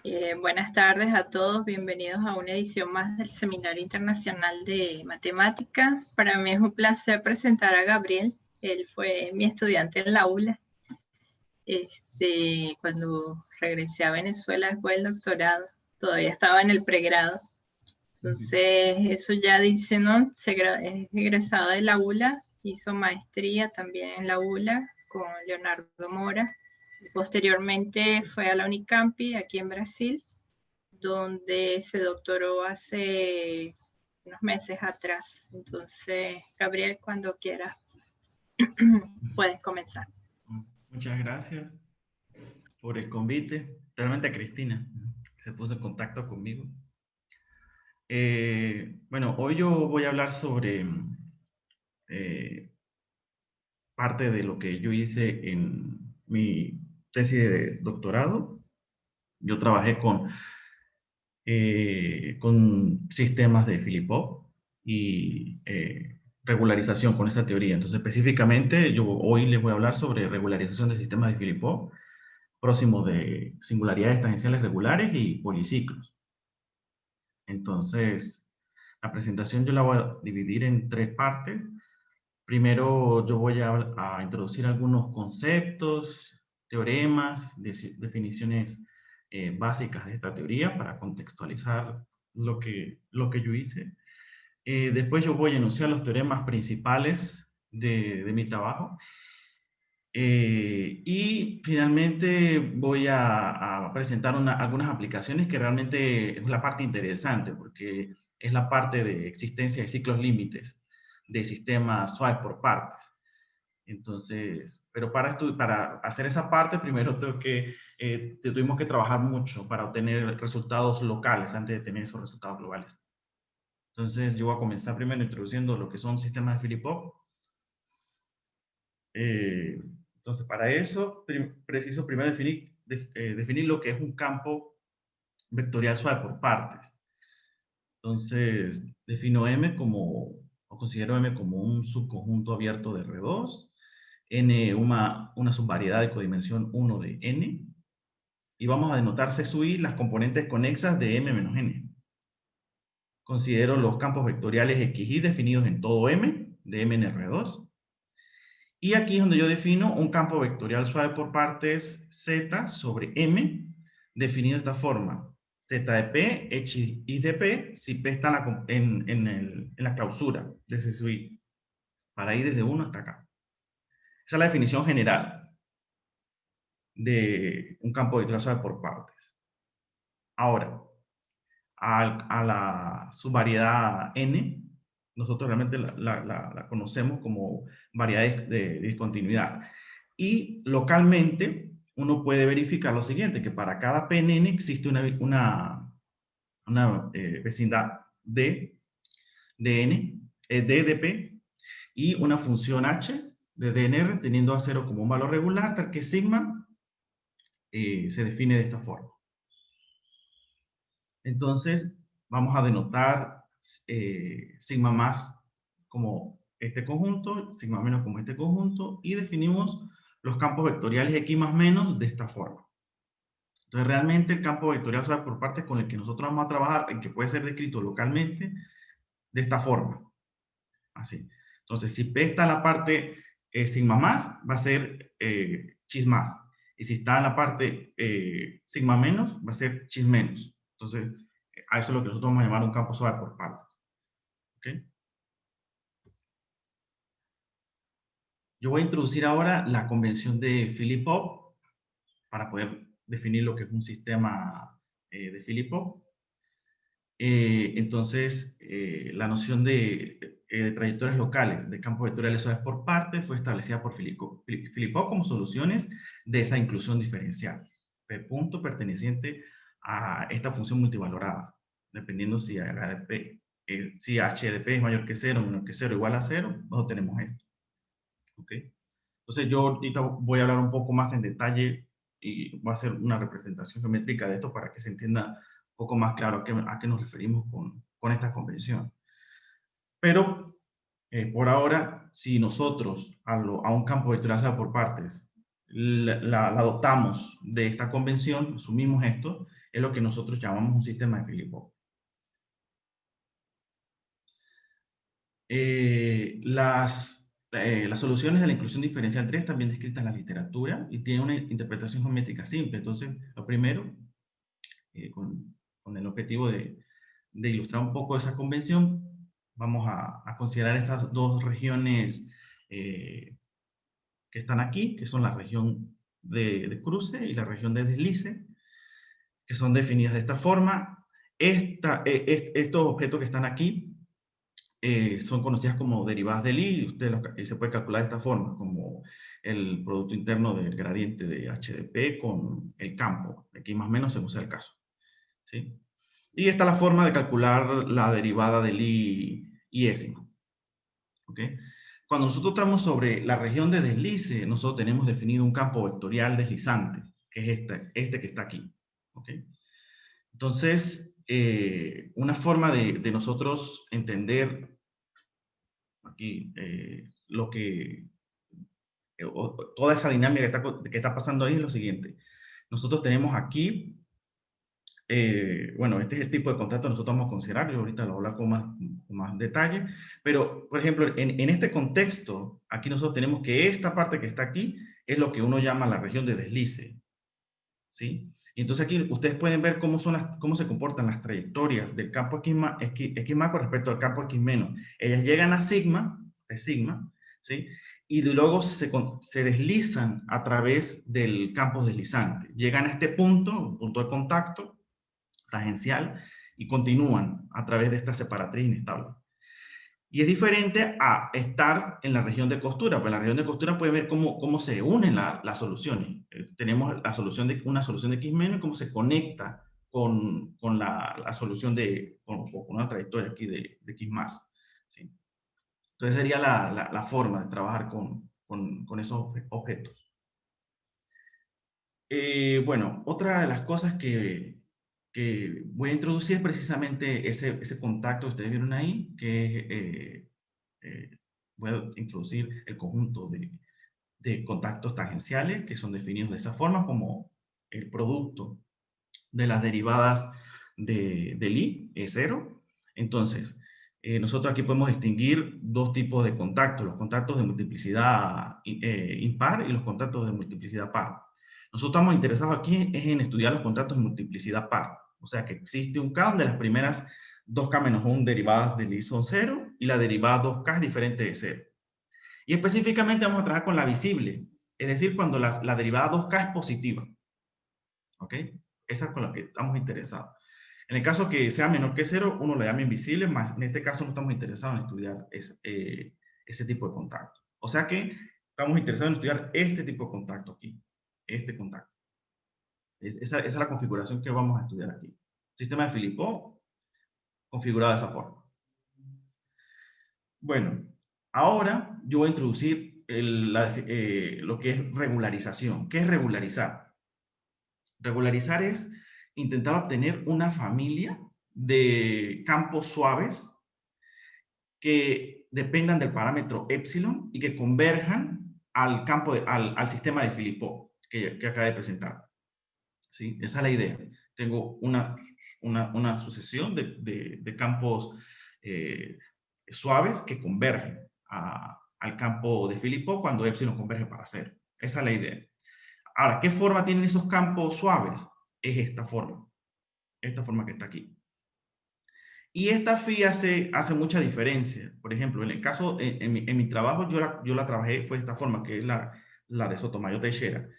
Buenas tardes a todos, bienvenidos a una edición más del Seminario Internacional de Matemática. Para mí es un placer presentar a Gabriel. Él fue mi estudiante en la ULA. Cuando regresé a Venezuela después del doctorado, todavía estaba en el pregrado. Entonces, eso ya dice, ¿no? Es egresado de la ULA, hizo maestría también en la ULA con Leonardo Mora. Posteriormente fue a la Unicampi, aquí en Brasil, donde se doctoró hace unos meses atrás. Entonces, Gabriel, cuando quieras, puedes comenzar. Muchas gracias por el convite, realmente a Cristina, que se puso en contacto conmigo. Bueno, hoy yo voy a hablar sobre parte de lo que yo hice en mi tesis de doctorado. Yo trabajé con sistemas de Filipov y regularización con esa teoría. Entonces, específicamente, yo hoy les voy a hablar sobre regularización de sistemas de Filipov próximos de singularidades tangenciales regulares y policiclos. Entonces, la presentación yo la voy a dividir en tres partes. Primero, yo voy a introducir algunos conceptos, teoremas, definiciones básicas de esta teoría para contextualizar lo que yo hice. Después yo voy a enunciar los teoremas principales de mi trabajo. Y finalmente voy a presentar algunas aplicaciones que realmente es la parte interesante, porque es la parte de existencia de ciclos límites de sistemas suaves por partes. Entonces, pero para hacer esa parte, primero tuvimos que trabajar mucho para obtener resultados locales antes de tener esos resultados globales. Entonces, yo voy a comenzar primero introduciendo lo que son sistemas de Filipov. Entonces, para eso, preciso primero definir lo que es un campo vectorial suave por partes. Entonces, defino M o considero M como un subconjunto abierto de R2, N una subvariedad de codimensión 1 de N, y vamos a denotar C sub I las componentes conexas de M menos N. Considero los campos vectoriales XY definidos en todo M, de M en R2, y aquí es donde yo defino un campo vectorial suave por partes Z sobre M, definido de esta forma. Z de P, H I de P, si P está en la clausura de C sub I, para ir desde 1 hasta acá. Esa es la definición general de un campo vectorial suave por partes. Ahora, a la subvariedad N, nosotros realmente la conocemos como variedad de discontinuidad. Y localmente, uno puede verificar lo siguiente, que para cada p en n existe una vecindad D de P, y una función H de DNR, teniendo a 0 como un valor regular, tal que sigma se define de esta forma. Entonces, vamos a denotar sigma más como este conjunto, sigma menos como este conjunto, y definimos los campos vectoriales X más menos de esta forma. Entonces, realmente el campo vectorial suave por partes con el que nosotros vamos a trabajar, el que puede ser descrito localmente, de esta forma. Así. Entonces, si P está en la parte sigma más, va a ser chis más. Y si está en la parte sigma menos, va a ser chis menos. Entonces, a eso es lo que nosotros vamos a llamar un campo suave por partes. ¿Okay? Yo voy a introducir ahora la convención de Filipov para poder definir lo que es un sistema de Filipov. Entonces, la noción de trayectorias locales de campos vectoriales suaves por partes fue establecida por Filipov como soluciones de esa inclusión diferencial. P punto perteneciente a esta función multivalorada, dependiendo si si h de p es mayor que 0, menor que 0, igual a 0, nosotros tenemos esto. ¿Okay? Entonces yo ahorita voy a hablar un poco más en detalle y voy a hacer una representación geométrica de esto para que se entienda un poco más claro a qué nos referimos con esta convención. Pero por ahora, si nosotros a un campo vectorial suave por partes la adoptamos de esta convención, asumimos esto, es lo que nosotros llamamos un sistema de Filipov. Las soluciones de la inclusión diferencial 3 también descritas en la literatura y tienen una interpretación geométrica simple. Entonces, lo primero, con el objetivo de ilustrar un poco esa convención, vamos a considerar estas dos regiones que están aquí, que son la región de cruce y la región de deslice, que son definidas de esta forma. Estos objetos que están aquí son conocidas como derivadas de Lie, y se puede calcular de esta forma, como el producto interno del gradiente de HDP con el campo. Aquí más o menos se usa el caso. ¿Sí? Y esta es la forma de calcular la derivada de Lie y S. ¿Ok? Cuando nosotros estamos sobre la región de deslice, nosotros tenemos definido un campo vectorial deslizante, que es este que está aquí. ¿Ok? Entonces, una forma de nosotros entender aquí toda esa dinámica que está pasando ahí es lo siguiente. Nosotros tenemos aquí, bueno, este es el tipo de contacto que nosotros vamos a considerar, yo ahorita lo voy a hablar con más detalle, pero, por ejemplo, en este contexto, aquí nosotros tenemos que esta parte que está aquí es lo que uno llama la región de deslice, ¿sí? Y entonces aquí ustedes pueden ver cómo se comportan las trayectorias del campo X más con respecto al campo X menos. Ellas llegan a sigma, ¿sí? Y luego se deslizan a través del campo deslizante. Llegan a este punto, un punto de contacto tangencial, y continúan a través de esta separatriz inestable. Y es diferente a estar en la región de costura. Pues en la región de costura puede ver cómo se unen las soluciones. Tenemos una solución de X menos y cómo se conecta con la solución con una trayectoria aquí de X más. ¿Sí? Entonces sería la forma de trabajar con esos objetos. Bueno, otra de las cosas que voy a introducir es precisamente ese contacto que ustedes vieron ahí, que voy a introducir el conjunto de contactos tangenciales que son definidos de esa forma como el producto de las derivadas de Lie, es cero. Entonces, nosotros aquí podemos distinguir dos tipos de contactos, los contactos de multiplicidad impar y los contactos de multiplicidad par. Nosotros estamos interesados aquí en estudiar los contactos de multiplicidad par, o sea que existe un K donde las primeras 2K menos 1 derivadas de Lie son 0 y la derivada 2K es diferente de 0. Y específicamente vamos a trabajar con la visible, es decir, cuando la derivada 2K es positiva. ¿Ok? Esa es con la que estamos interesados. En el caso que sea menor que 0, uno le llama invisible, más en este caso no estamos interesados en estudiar ese tipo de contacto. O sea que estamos interesados en estudiar este tipo de contacto aquí, este contacto. Esa es la configuración que vamos a estudiar aquí. Sistema de Filipov configurado de esa forma. Bueno, ahora yo voy a introducir lo que es regularización. ¿Qué es regularizar? Regularizar es intentar obtener una familia de campos suaves que dependan del parámetro epsilon y que converjan al sistema de Filipov que acabé de presentar. ¿Sí? Esa es la idea. Tengo una sucesión de campos suaves que convergen al campo de Filipov cuando epsilon converge para 0. Esa es la idea. Ahora, ¿qué forma tienen esos campos suaves? Es esta forma que está aquí. Y esta phi hace mucha diferencia. Por ejemplo, en el caso, en mi trabajo, yo la trabajé, fue de esta forma, que es la de Sotomayor Teixeira,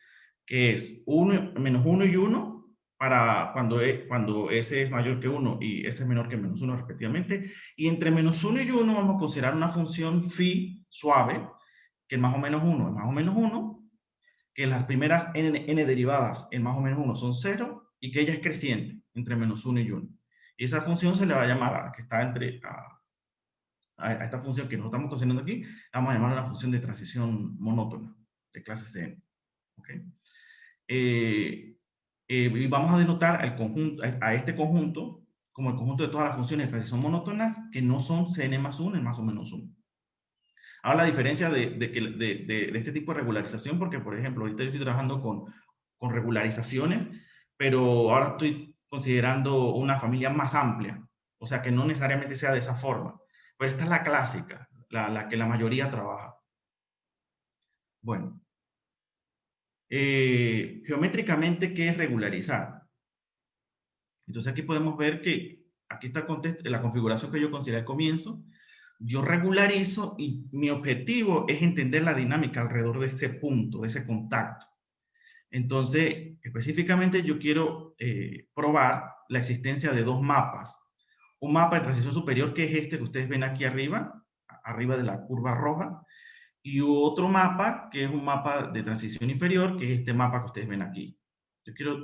que es menos 1 y 1 para cuando S es mayor que 1 y S es menor que menos 1 respectivamente. Y entre menos 1 y 1 vamos a considerar una función phi suave, que es más o menos 1 es más o menos 1, que las primeras n derivadas en más o menos 1 son 0 y que ella es creciente entre menos 1 y 1. Y esa función se le va a llamar, que está a esta función que nosotros estamos considerando aquí, vamos a llamar una función de transición monótona de clase Cn. ¿Okay? Y vamos a denotar a este conjunto como el conjunto de todas las funciones de transición monótonas que no son Cn más 1 en más o menos 1. Ahora la diferencia de este tipo de regularización, porque por ejemplo, ahorita yo estoy trabajando con regularizaciones, pero ahora estoy considerando una familia más amplia, o sea, que no necesariamente sea de esa forma. Pero esta es la clásica, la que la mayoría trabaja. Bueno, geométricamente, ¿qué es regularizar? Entonces aquí podemos ver que aquí está el contexto, la configuración que yo consideré al comienzo. Yo regularizo y mi objetivo es entender la dinámica alrededor de ese punto, de ese contacto. Entonces, específicamente yo quiero probar la existencia de dos mapas. Un mapa de transición superior, que es este que ustedes ven aquí arriba, arriba de la curva roja, y otro mapa, que es un mapa de transición inferior, que es este mapa que ustedes ven aquí. Yo quiero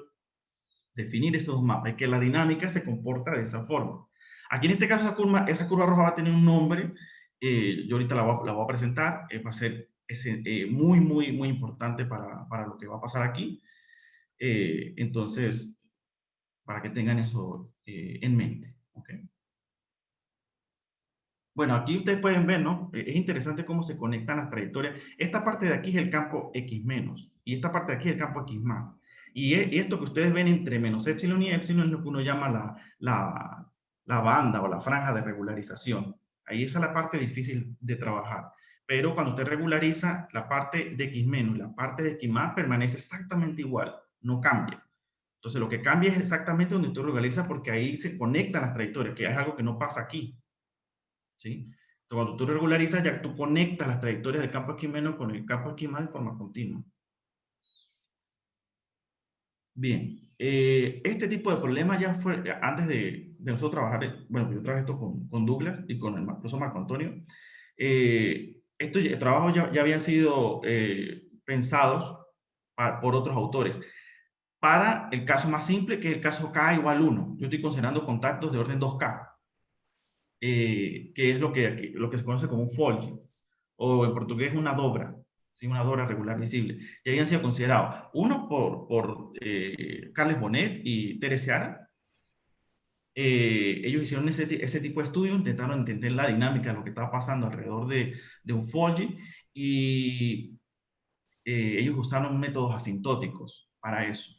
definir estos dos mapas y que la dinámica se comporta de esa forma. Aquí en este caso esa curva roja va a tener un nombre, yo ahorita la voy a presentar, va a ser muy, muy, muy importante para lo que va a pasar aquí. Entonces, para que tengan eso en mente. ¿Okay? Bueno, aquí ustedes pueden ver, ¿no? Es interesante cómo se conectan las trayectorias. Esta parte de aquí es el campo X menos y esta parte de aquí es el campo X más. Y esto que ustedes ven entre menos epsilon y epsilon es lo que uno llama la banda o la franja de regularización. Ahí esa es la parte difícil de trabajar. Pero cuando usted regulariza, la parte de X menos y la parte de X más permanece exactamente igual, no cambia. Entonces lo que cambia es exactamente donde usted regulariza porque ahí se conectan las trayectorias, que es algo que no pasa aquí. ¿Sí? Entonces, cuando tú regularizas, ya tú conectas las trayectorias del campo X menos con el campo X más de forma continua. Bien, este tipo de problemas ya fue, antes de nosotros trabajar, bueno, yo trabajé esto con Douglas y con el profesor Marco Antonio, estos trabajos ya habían sido pensados por otros autores. Para el caso más simple, que es el caso K igual 1. Yo estoy considerando contactos de orden 2K. Que es lo que se conoce como un Folge, o en portugués una dobra, ¿sí? Una dobra regular visible. Y habían sido considerados, uno por Carles Bonet y Teresa Seara. Ellos hicieron ese tipo de estudio, intentaron entender la dinámica de lo que estaba pasando alrededor de un Folge, y ellos usaron métodos asintóticos para eso.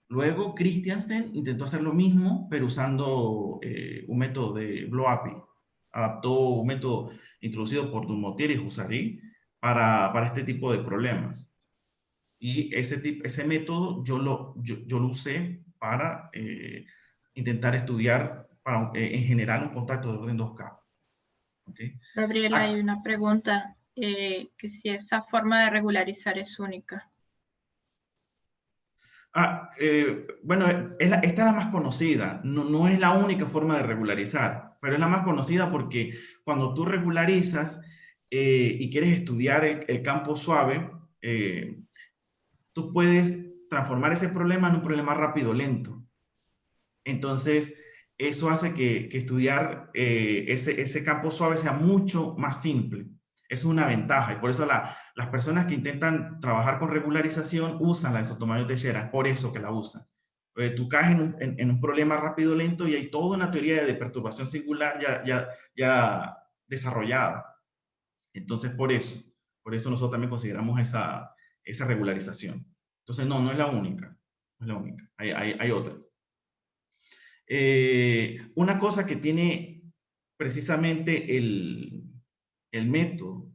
Luego, Christiansen intentó hacer lo mismo, pero usando un método de blow-up. Adaptó un método introducido por Dumotier y Husserl para este tipo de problemas. Y ese método yo lo usé para intentar estudiar en general un contacto de orden 2K. ¿Okay? Gabriela, hay una pregunta, que si esa forma de regularizar es única. Bueno, esta es la más conocida, no es la única forma de regularizar, pero es la más conocida porque cuando tú regularizas y quieres estudiar el campo suave, tú puedes transformar ese problema en un problema rápido lento. Entonces, eso hace que estudiar ese campo suave sea mucho más simple. Es una ventaja y por eso las personas que intentan trabajar con regularización usan la de Sotomayor-Teixeira, por eso que la usan. Tú caes en un problema rápido lento y hay toda una teoría de perturbación singular ya desarrollada. Entonces, por eso nosotros también consideramos esa regularización. Entonces, no es la única. No es la única. Hay otras. Una cosa que tiene precisamente el método,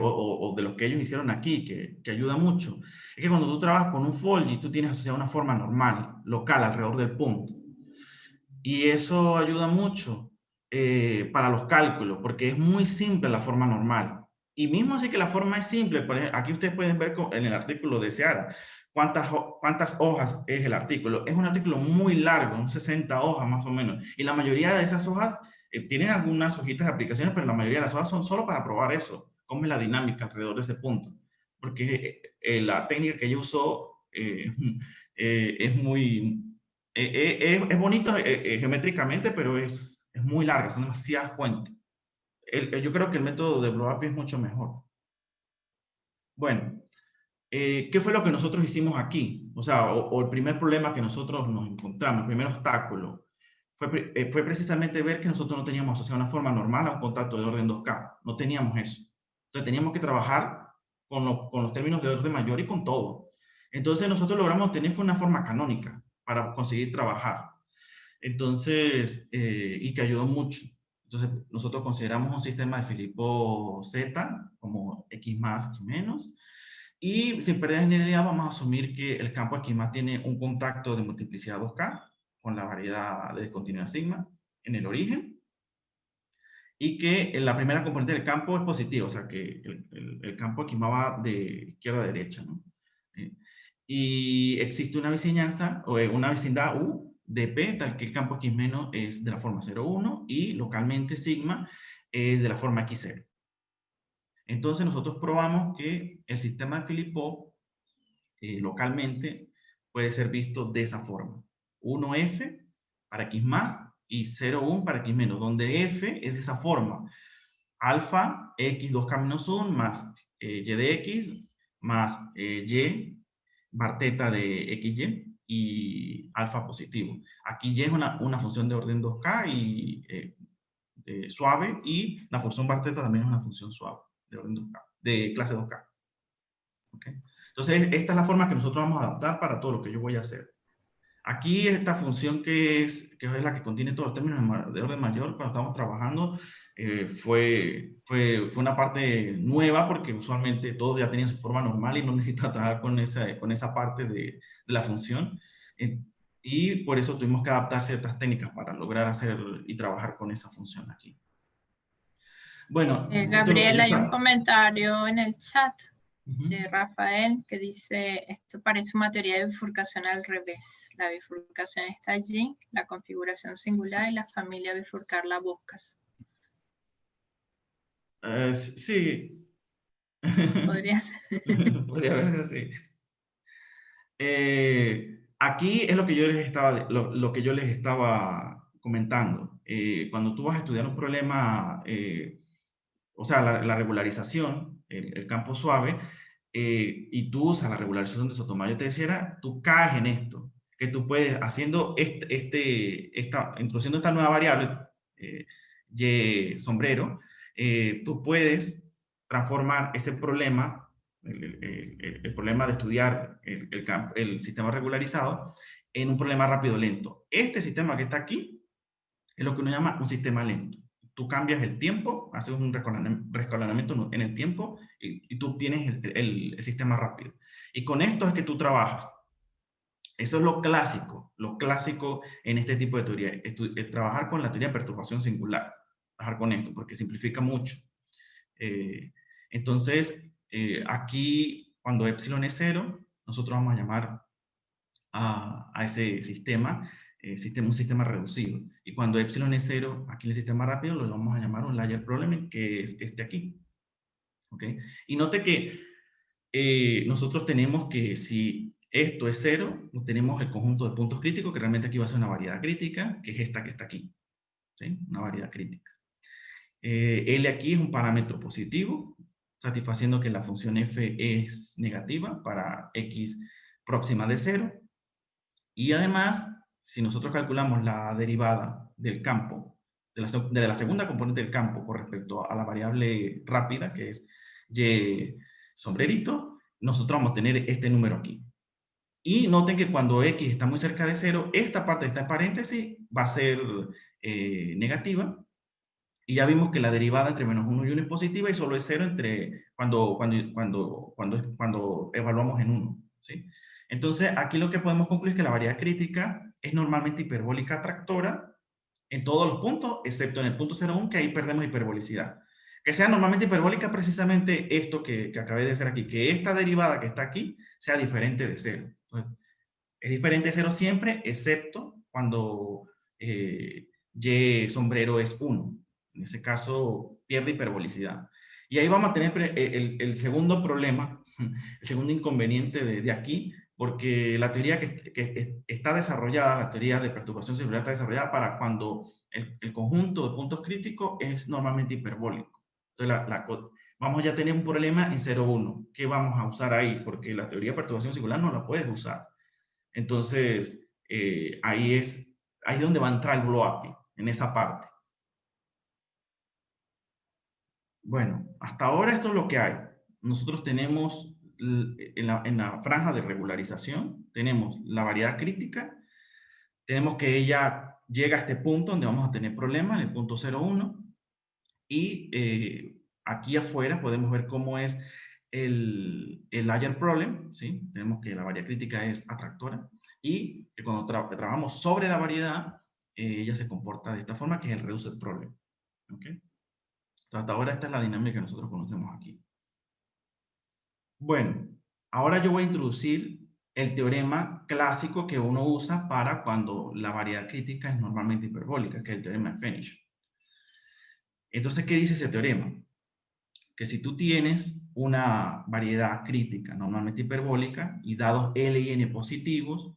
o de lo que ellos hicieron aquí, que ayuda mucho, es que cuando tú trabajas con un Folge, tú tienes asociado una forma normal, local, alrededor del punto. Y eso ayuda mucho para los cálculos, porque es muy simple la forma normal. Y mismo así que la forma es simple, por ejemplo, aquí ustedes pueden ver en el artículo de Seara cuántas hojas es el artículo. Es un artículo muy largo, 60 hojas más o menos. Y la mayoría de esas hojas tienen algunas hojitas de aplicaciones, pero la mayoría de las hojas son solo para probar eso, cómo es la dinámica alrededor de ese punto. Porque la técnica que ella usó es muy... es bonito geométricamente, pero es muy largo, son demasiadas fuentes. Yo creo que el método de blow-up es mucho mejor. Bueno, ¿qué fue lo que nosotros hicimos aquí? O sea, o el primer problema que nosotros nos encontramos, el primer obstáculo, fue precisamente ver que nosotros no teníamos asociado una forma normal a un contacto de orden 2K. No teníamos eso. Entonces teníamos que trabajar con los términos de orden mayor y con todo. Entonces nosotros logramos tener una forma canónica para conseguir trabajar. Entonces, y que ayudó mucho. Entonces, nosotros consideramos un sistema de Filippo Z como X más, X menos. Y sin perder generalidad, vamos a asumir que el campo X más tiene un contacto de multiplicidad 2K con la variedad de discontinuidad sigma en el origen. Y que la primera componente del campo es positiva, o sea que el campo X más va de izquierda a derecha, ¿no? Y existe una vecinanza, o una vecindad U de P, tal que el campo X menos es de la forma 0,1 y localmente sigma es de la forma X0. Entonces nosotros probamos que el sistema de Filippo localmente puede ser visto de esa forma. 1F para X más y 0,1 para X menos, donde F es de esa forma. Alfa X 2K menos 1 más Y de X más Y bar teta de XY y alfa positivo. Aquí Y es una función de orden 2K y suave, y la función bar teta también es una función suave de orden 2K, de clase 2K. ¿Okay? Entonces, esta es la forma que nosotros vamos a adaptar para todo lo que yo voy a hacer. Aquí esta función que es la que contiene todos los términos de orden mayor cuando estamos trabajando, fue una parte nueva porque usualmente todos ya tenían su forma normal y no necesitaba trabajar con esa parte de la función. Y por eso tuvimos que adaptar ciertas técnicas para lograr hacer y trabajar con esa función aquí. Bueno, esto es lo que Gabriel, yo hay un estaba... comentario en el chat de Rafael que dice, esto parece una teoría de bifurcación al revés. La bifurcación está allí, la configuración singular y la familia bifurcar la buscas. Sí. Podría ser. Podría verse así. Aquí es lo que yo les estaba comentando. Cuando tú vas a estudiar un problema, o sea, la regularización, el campo suave, y tú usas la regularización de Sotomayor terciera, tú caes en esto, que tú puedes, haciendo introduciendo esta nueva variable, y sombrero, tú puedes transformar ese problema, el problema de estudiar el sistema regularizado, en un problema rápido-lento. Este sistema que está aquí es lo que uno llama un sistema lento. Tú cambias el tiempo, haces un rescalonamiento en el tiempo y tú obtienes el sistema rápido. Y con esto es que tú trabajas. Eso es lo clásico en este tipo de teoría, es trabajar con la teoría de perturbación singular, trabajar con esto, porque simplifica mucho. Entonces, aquí, cuando epsilon es 0, nosotros vamos a llamar a ese sistema, un sistema reducido. Y cuando epsilon es 0, aquí en el sistema rápido, lo vamos a llamar un layer problem, que es este aquí. ¿Ok? Y note que nosotros tenemos que, si esto es 0, tenemos el conjunto de puntos críticos, que realmente aquí va a ser una variedad crítica, que es esta que está aquí. ¿Sí? Una variedad crítica. L aquí es un parámetro positivo, satisfaciendo que la función f es negativa para x próxima de 0. Y además, si nosotros calculamos la derivada del campo, de la segunda componente del campo con respecto a la variable rápida, que es y sombrerito, nosotros vamos a tener este número aquí. Y noten que cuando x está muy cerca de 0, esta parte que está en paréntesis va a ser negativa. Y ya vimos que la derivada entre menos 1 y 1 es positiva y solo es 0 cuando evaluamos en 1. ¿Sí? Entonces, aquí lo que podemos concluir es que la variedad crítica es normalmente hiperbólica atractora en todos los puntos, excepto en el punto 0,1, que ahí perdemos hiperbolicidad. Que sea normalmente hiperbólica precisamente esto que acabé de hacer aquí, que esta derivada que está aquí sea diferente de 0. Entonces, es diferente de 0 siempre, excepto cuando y sombrero es 1. En ese caso, pierde hiperbolicidad. Y ahí vamos a tener el segundo problema, el segundo inconveniente de aquí, porque la teoría que está desarrollada, la teoría de perturbación celular está desarrollada para cuando el conjunto de puntos críticos es normalmente hiperbólico. Entonces, vamos ya a tener un problema en 0,1. ¿Qué vamos a usar ahí? Porque la teoría de perturbación singular no la puedes usar. Entonces, ahí es donde va a entrar el blow-up, en esa parte. Bueno, hasta ahora esto es lo que hay. Nosotros tenemos en la franja de regularización, tenemos la variedad crítica, tenemos que ella llega a este punto donde vamos a tener problemas, en el punto 0,1, y aquí afuera podemos ver cómo es el layer problem, ¿sí? Tenemos que la variedad crítica es atractora, y cuando trabajamos sobre la variedad, ella se comporta de esta forma, que es el reduced problem. ¿Ok? Entonces, hasta ahora esta es la dinámica que nosotros conocemos aquí. Bueno, ahora yo voy a introducir el teorema clásico que uno usa para cuando la variedad crítica es normalmente hiperbólica, que es el teorema de Fenicher. Entonces, ¿qué dice ese teorema? Que si tú tienes una variedad crítica normalmente hiperbólica y dados L y N positivos,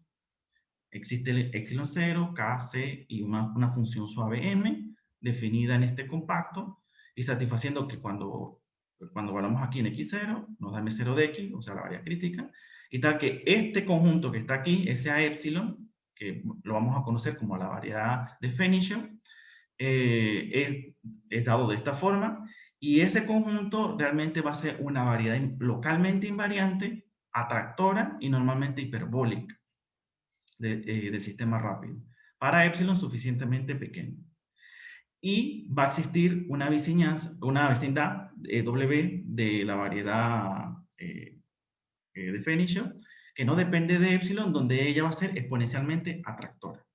existe el epsilon 0, K, C y una función suave M definida en este compacto y satisfaciendo que cuando evaluamos aquí en X0 nos da M0 de X, o sea la variedad crítica, y tal que este conjunto que está aquí, ese A epsilon, que lo vamos a conocer como la variedad de Fenicher, es dado de esta forma, y ese conjunto realmente va a ser una variedad localmente invariante, atractora y normalmente hiperbólica del sistema rápido, para epsilon suficientemente pequeño. Y va a existir una vecindad W de la variedad de Fenicher, que no depende de epsilon, donde ella va a ser exponencialmente atractora.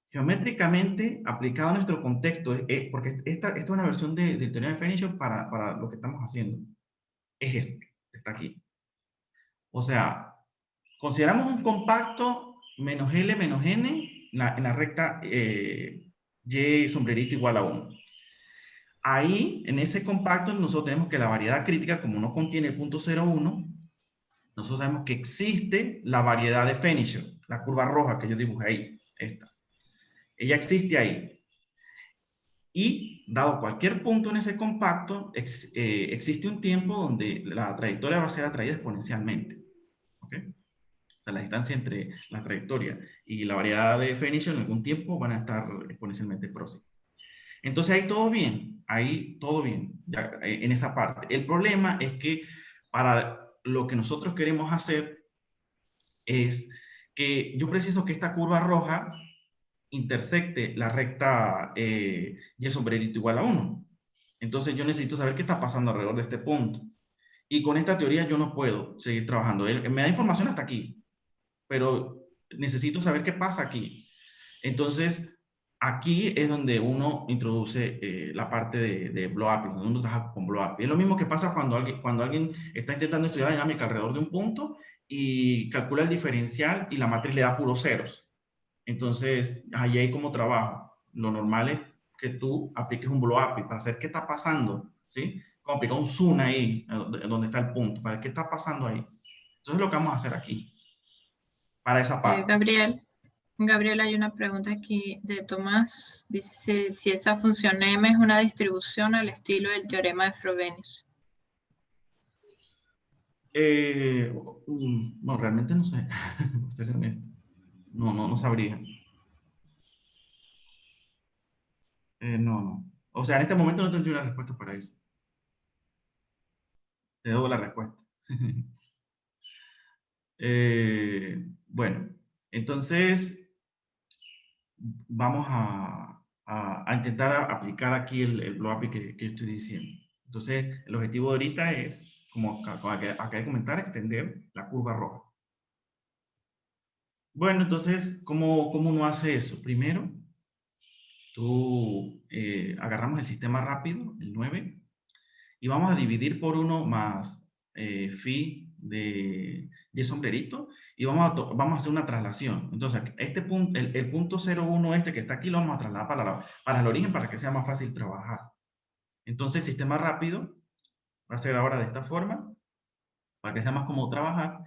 Geométricamente, aplicado a nuestro contexto, porque esta es una versión del teorema de Fenicher para lo que estamos haciendo. Es esto, está aquí. O sea, consideramos un compacto menos L menos N en la recta Y sombrerito igual a 1. Ahí, en ese compacto, nosotros tenemos que la variedad crítica, como no contiene el punto 0,1, nosotros sabemos que existe la variedad de Fenicher, la curva roja que yo dibujé ahí, esta. Ella existe ahí. Y dado cualquier punto en ese compacto, existe un tiempo donde la trayectoria va a ser atraída exponencialmente. ¿Ok? O sea, la distancia entre la trayectoria y la variedad de Fenicher en algún tiempo van a estar exponencialmente próximas. Entonces ahí todo bien, ya, en esa parte. El problema es que para lo que nosotros queremos hacer es que yo preciso que esta curva roja intersecte la recta y sombrerito igual a 1. Entonces yo necesito saber qué está pasando alrededor de este punto. Y con esta teoría yo no puedo seguir trabajando. Él me da información hasta aquí, pero necesito saber qué pasa aquí. Entonces, aquí es donde uno introduce la parte de blow-up, donde uno trabaja con blow-up. Es lo mismo que pasa cuando alguien está intentando estudiar la dinámica alrededor de un punto y calcula el diferencial y la matriz le da puros ceros. Entonces, ahí hay como trabajo. Lo normal es que tú apliques un blow-up para saber qué está pasando, ¿sí? Como aplicar un zoom ahí, donde está el punto, para ver qué está pasando ahí. Entonces, es lo que vamos a hacer aquí, para esa parte. Gabriel, hay una pregunta aquí de Tomás. Dice si esa función M es una distribución al estilo del teorema de Frobenius. No, realmente no sé. Para ser honesto. No sabría. No. O sea, en este momento no tendría una respuesta para eso. Te debo la respuesta. Bueno, entonces vamos a intentar aplicar aquí el blow-up que estoy diciendo. Entonces, el objetivo de ahorita es, como acabo de comentar, extender la curva roja. Bueno, entonces, ¿cómo uno hace eso? Primero, agarramos el sistema rápido, el 9, y vamos a dividir por 1 más phi de y sombrerito, y vamos a hacer una traslación. Entonces, este punto, el punto 0,1 este que está aquí, lo vamos a trasladar para el origen para que sea más fácil trabajar. Entonces, el sistema rápido va a ser ahora de esta forma, para que sea más cómodo trabajar,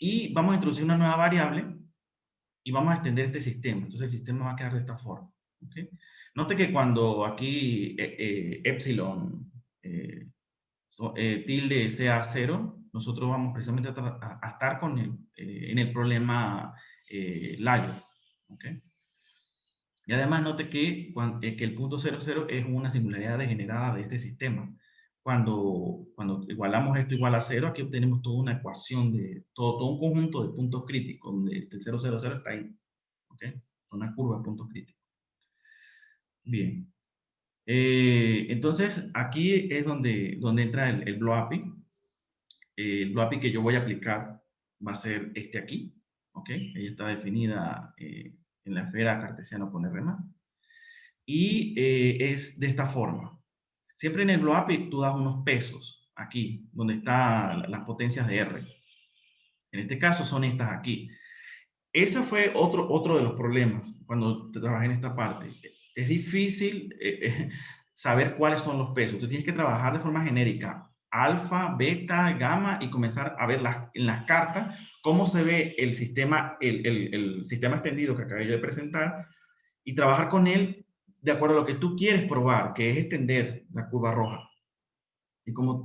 y vamos a introducir una nueva variable, y vamos a extender este sistema. Entonces, el sistema va a quedar de esta forma. ¿Okay? Note que cuando aquí epsilon tilde sea 0, nosotros vamos precisamente a estar en el problema layo. ¿Okay? Y además note que el punto 00 es una singularidad degenerada de este sistema. Cuando igualamos esto igual a 0, aquí obtenemos toda una ecuación de todo un conjunto de puntos críticos, donde el 000 está ahí. ¿ok? Una curva de punto crítico. Bien. Entonces, aquí es donde entra el Blow API. El Blow API que yo voy a aplicar va a ser este aquí, ¿ok? Ella está definida en la esfera cartesiana con R+. Y es de esta forma. Siempre en el Blow API tú das unos pesos, aquí, donde están las potencias de R. En este caso son estas aquí. Ese fue otro de los problemas cuando trabajé en esta parte. Es difícil saber cuáles son los pesos. Tú tienes que trabajar de forma genérica. Alfa, beta, gamma y comenzar a ver en las cartas cómo se ve el sistema, el sistema extendido que acabé yo de presentar y trabajar con él de acuerdo a lo que tú quieres probar, que es extender la curva roja.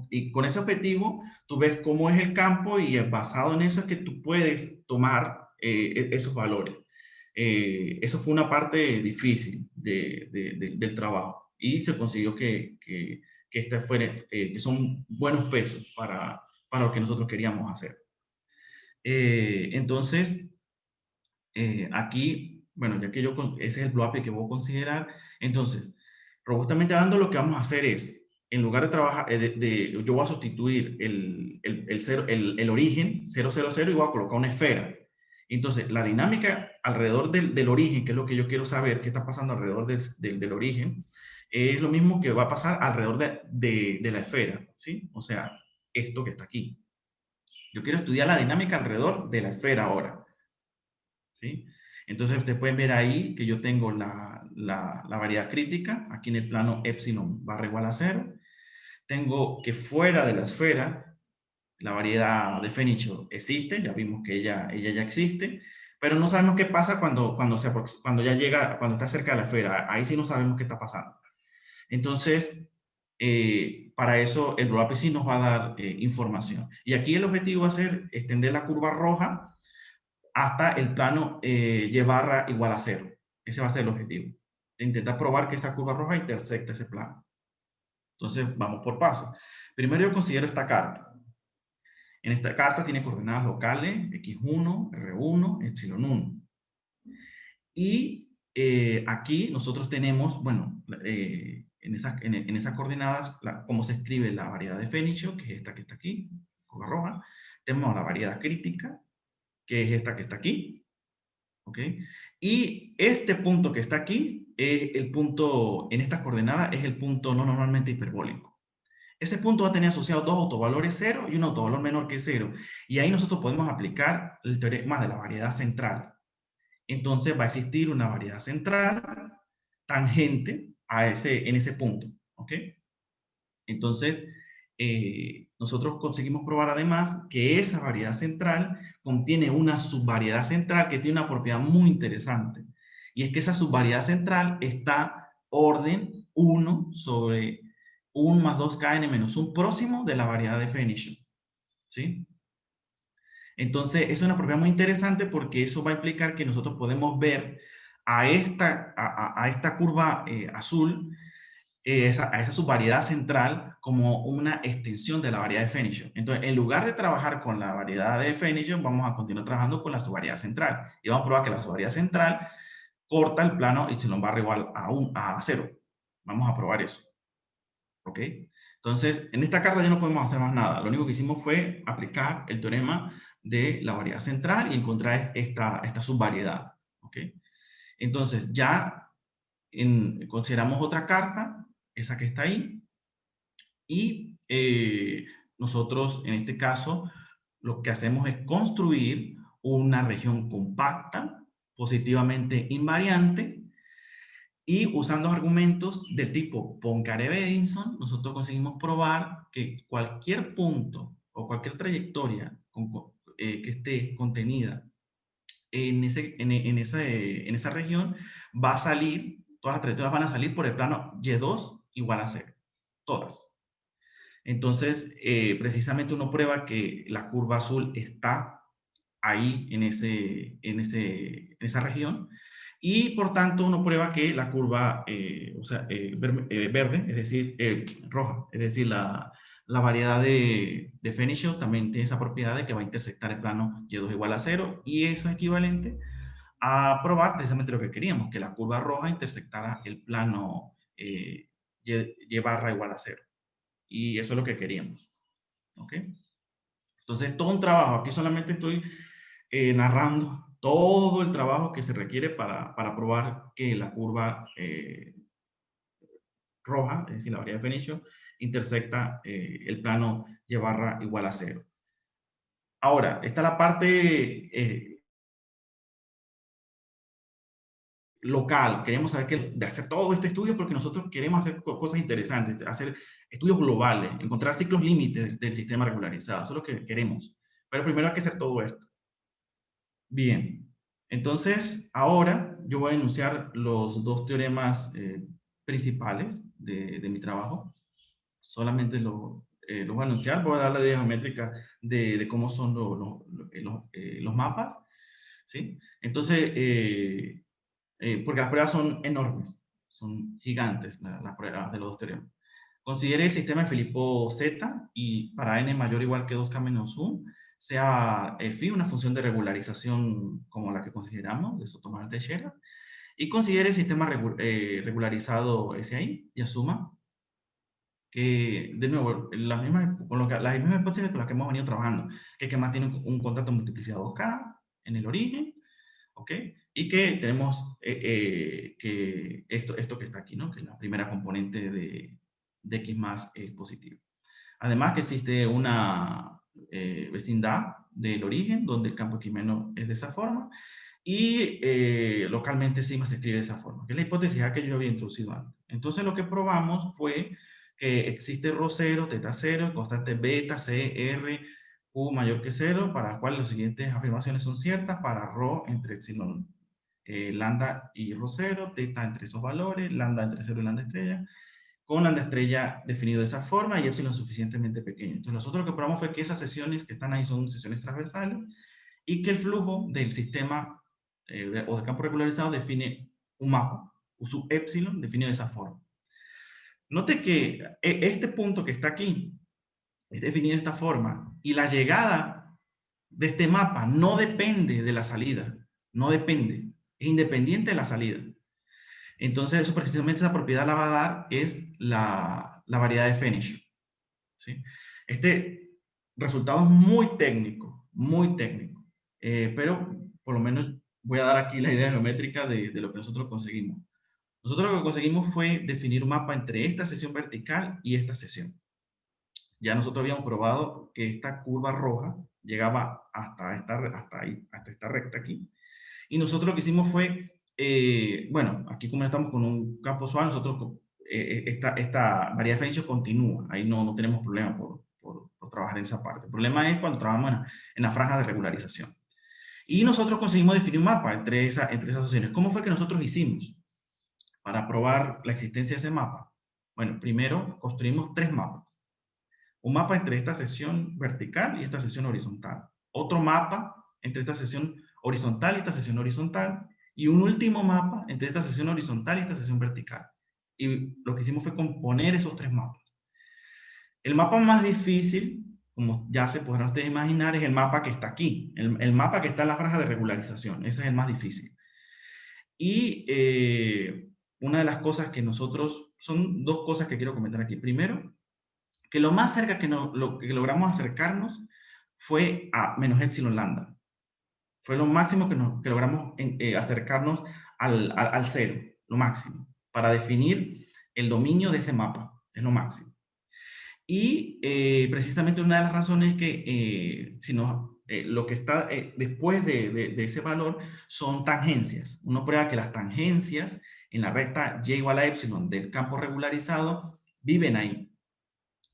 Y con ese objetivo, tú ves cómo es el campo y basado en eso es que tú puedes tomar esos valores. Eso fue una parte difícil del trabajo y se consiguió que que son buenos pesos para lo que nosotros queríamos hacer. Entonces, aquí, bueno, ya que ese es el blow up que voy a considerar, entonces, robustamente hablando, lo que vamos a hacer es, en lugar de trabajar, yo voy a sustituir el origen 0, 0, 0 y voy a colocar una esfera. Entonces, la dinámica alrededor del origen, que es lo que yo quiero saber, qué está pasando alrededor del origen, es lo mismo que va a pasar alrededor de la esfera, ¿sí? O sea, esto que está aquí. Yo quiero estudiar la dinámica alrededor de la esfera ahora, ¿sí? Entonces, ustedes pueden ver ahí que yo tengo la variedad crítica, aquí en el plano epsilon barra igual a 0. Tengo que fuera de la esfera, la variedad de Fenichel existe, ya vimos que ella ya existe, pero no sabemos qué pasa cuando ya llega, cuando está cerca de la esfera. Ahí sí no sabemos qué está pasando. Entonces, para eso el blow-up sí nos va a dar información. Y aquí el objetivo va a ser extender la curva roja hasta el plano y barra igual a 0. Ese va a ser el objetivo. Intentar probar que esa curva roja intersecta ese plano. Entonces, vamos por pasos. Primero yo considero esta carta. En esta carta tiene coordenadas locales, x1, r1, epsilon1. Y aquí nosotros tenemos, bueno, en esas coordenadas, cómo se escribe la variedad de Fenichel, que es esta que está aquí, curva roja. Tenemos la variedad crítica, que es esta que está aquí. ¿Ok? Y este punto que está aquí, el punto en estas coordenadas, es el punto no normalmente hiperbólico. Ese punto va a tener asociados dos autovalores 0 y un autovalor menor que 0. Y ahí nosotros podemos aplicar el teorema de la variedad central. Entonces va a existir una variedad central tangente en ese punto. ¿Ok? Entonces, nosotros conseguimos probar además que esa variedad central contiene una subvariedad central que tiene una propiedad muy interesante. Y es que esa subvariedad central está orden 1 sobre 1 más 2kn menos 1 próximo de la variedad de Fenichel. ¿Sí? Entonces, es una propiedad muy interesante porque eso va a implicar que nosotros podemos ver a esta curva azul, a esa subvariedad central como una extensión de la variedad de Fenichel. Entonces, en lugar de trabajar con la variedad de Fenichel, vamos a continuar trabajando con la subvariedad central. Y vamos a probar que la subvariedad central corta el plano y barra igual a 0. Vamos a probar eso. ¿Ok? Entonces, en esta carta ya no podemos hacer más nada. Lo único que hicimos fue aplicar el teorema de la variedad central y encontrar esta subvariedad. ¿Ok? Entonces, ya consideramos otra carta, esa que está ahí, y nosotros, en este caso, lo que hacemos es construir una región compacta, positivamente invariante, y usando argumentos del tipo Poincaré-Bedinson, nosotros conseguimos probar que cualquier punto o cualquier trayectoria que esté contenida en esa región va a salir, todas las trayectorias van a salir por el plano Y2 igual a 0. Todas. Entonces, precisamente uno prueba que la curva azul está ahí en esa región y por tanto uno prueba que la curva verde, es decir, roja, es decir, la variedad de Fenichel también tiene esa propiedad de que va a intersectar el plano Y2 igual a 0 y eso es equivalente a probar precisamente lo que queríamos, que la curva roja intersectara el plano y barra igual a 0. Y eso es lo que queríamos. ¿Ok? Entonces, todo un trabajo. Aquí solamente estoy narrando todo el trabajo que se requiere para probar que la curva roja, es decir, la variedad de Fenicio, intersecta el plano y barra igual a 0. Ahora, está la parte local. Queremos saber de hacer todo este estudio porque nosotros queremos hacer cosas interesantes, hacer estudios globales, encontrar ciclos límites del sistema regularizado. Eso es lo que queremos. Pero primero hay que hacer todo esto. Bien. Entonces, ahora yo voy a enunciar los dos teoremas principales de mi trabajo. Solamente lo voy a anunciar. Voy a dar la idea geométrica de cómo son los mapas. ¿Sí? Entonces, porque las pruebas son enormes, son gigantes las pruebas de los dos teoremas. Considere el sistema de Filippo Z y para n mayor o igual que 2k menos 1 sea phi una función de regularización como la que consideramos, de Sotomayor-Teixeira, y considere el sistema regularizado SI y asuma que, de nuevo, las mismas hipótesis con las que hemos venido trabajando, que más tiene un contacto multiplicado 2k en el origen, ¿ok? Y que tenemos que esto que está aquí, ¿no? Que la primera componente de X más es positiva. Además que existe una vecindad del origen, donde el campo X menos es de esa forma, y localmente sigma se escribe de esa forma, que es la hipótesis que yo había introducido antes. Entonces lo que probamos fue que existe ρ 0, θ 0, constante beta, c, r, q mayor que 0, para las cuales las siguientes afirmaciones son ciertas, para ρ entre epsilon lambda y ρ 0, θ entre esos valores, lambda entre 0 y lambda estrella, con lambda estrella definido de esa forma y epsilon suficientemente pequeño. Entonces nosotros lo que probamos fue que esas sesiones que están ahí son sesiones transversales y que el flujo del sistema o del campo regularizado define un mapa, u sub epsilon definido de esa forma. Note que este punto que está aquí es definido de esta forma y la llegada de este mapa no depende de la salida, no depende, es independiente de la salida. Entonces, eso precisamente esa propiedad la va a dar es la variedad de Fenish. ¿Sí? Este resultado es muy técnico, pero por lo menos voy a dar aquí la idea geométrica de lo que nosotros conseguimos. Nosotros lo que conseguimos fue definir un mapa entre esta sección vertical y esta sección. Ya nosotros habíamos probado que esta curva roja llegaba hasta esta recta aquí. Y nosotros lo que hicimos fue, bueno, aquí como estamos con un campo suave, nosotros, esta variedad de Fenicio continúa. Ahí no tenemos problema por trabajar en esa parte. El problema es cuando trabajamos en la franja de regularización. Y nosotros conseguimos definir un mapa entre esas opciones. ¿Cómo fue que nosotros hicimos para probar la existencia de ese mapa? Bueno, primero construimos tres mapas. Un mapa entre esta sección vertical y esta sección horizontal. Otro mapa entre esta sección horizontal y esta sección horizontal. Y un último mapa entre esta sección horizontal y esta sección vertical. Y lo que hicimos fue componer esos tres mapas. El mapa más difícil, como ya se podrán ustedes imaginar, es el mapa que está aquí. El mapa que está en la franja de regularización. Ese es el más difícil. Y una de las cosas que nosotros, son dos cosas que quiero comentar aquí. Primero, que lo más cerca que logramos acercarnos fue a menos epsilon lambda. Fue lo máximo que logramos acercarnos al cero, lo máximo, para definir el dominio de ese mapa, es lo máximo. Y precisamente una de las razones es que lo que está después de ese valor son tangencias. Uno prueba que las tangencias en la recta y igual a epsilon del campo regularizado viven ahí.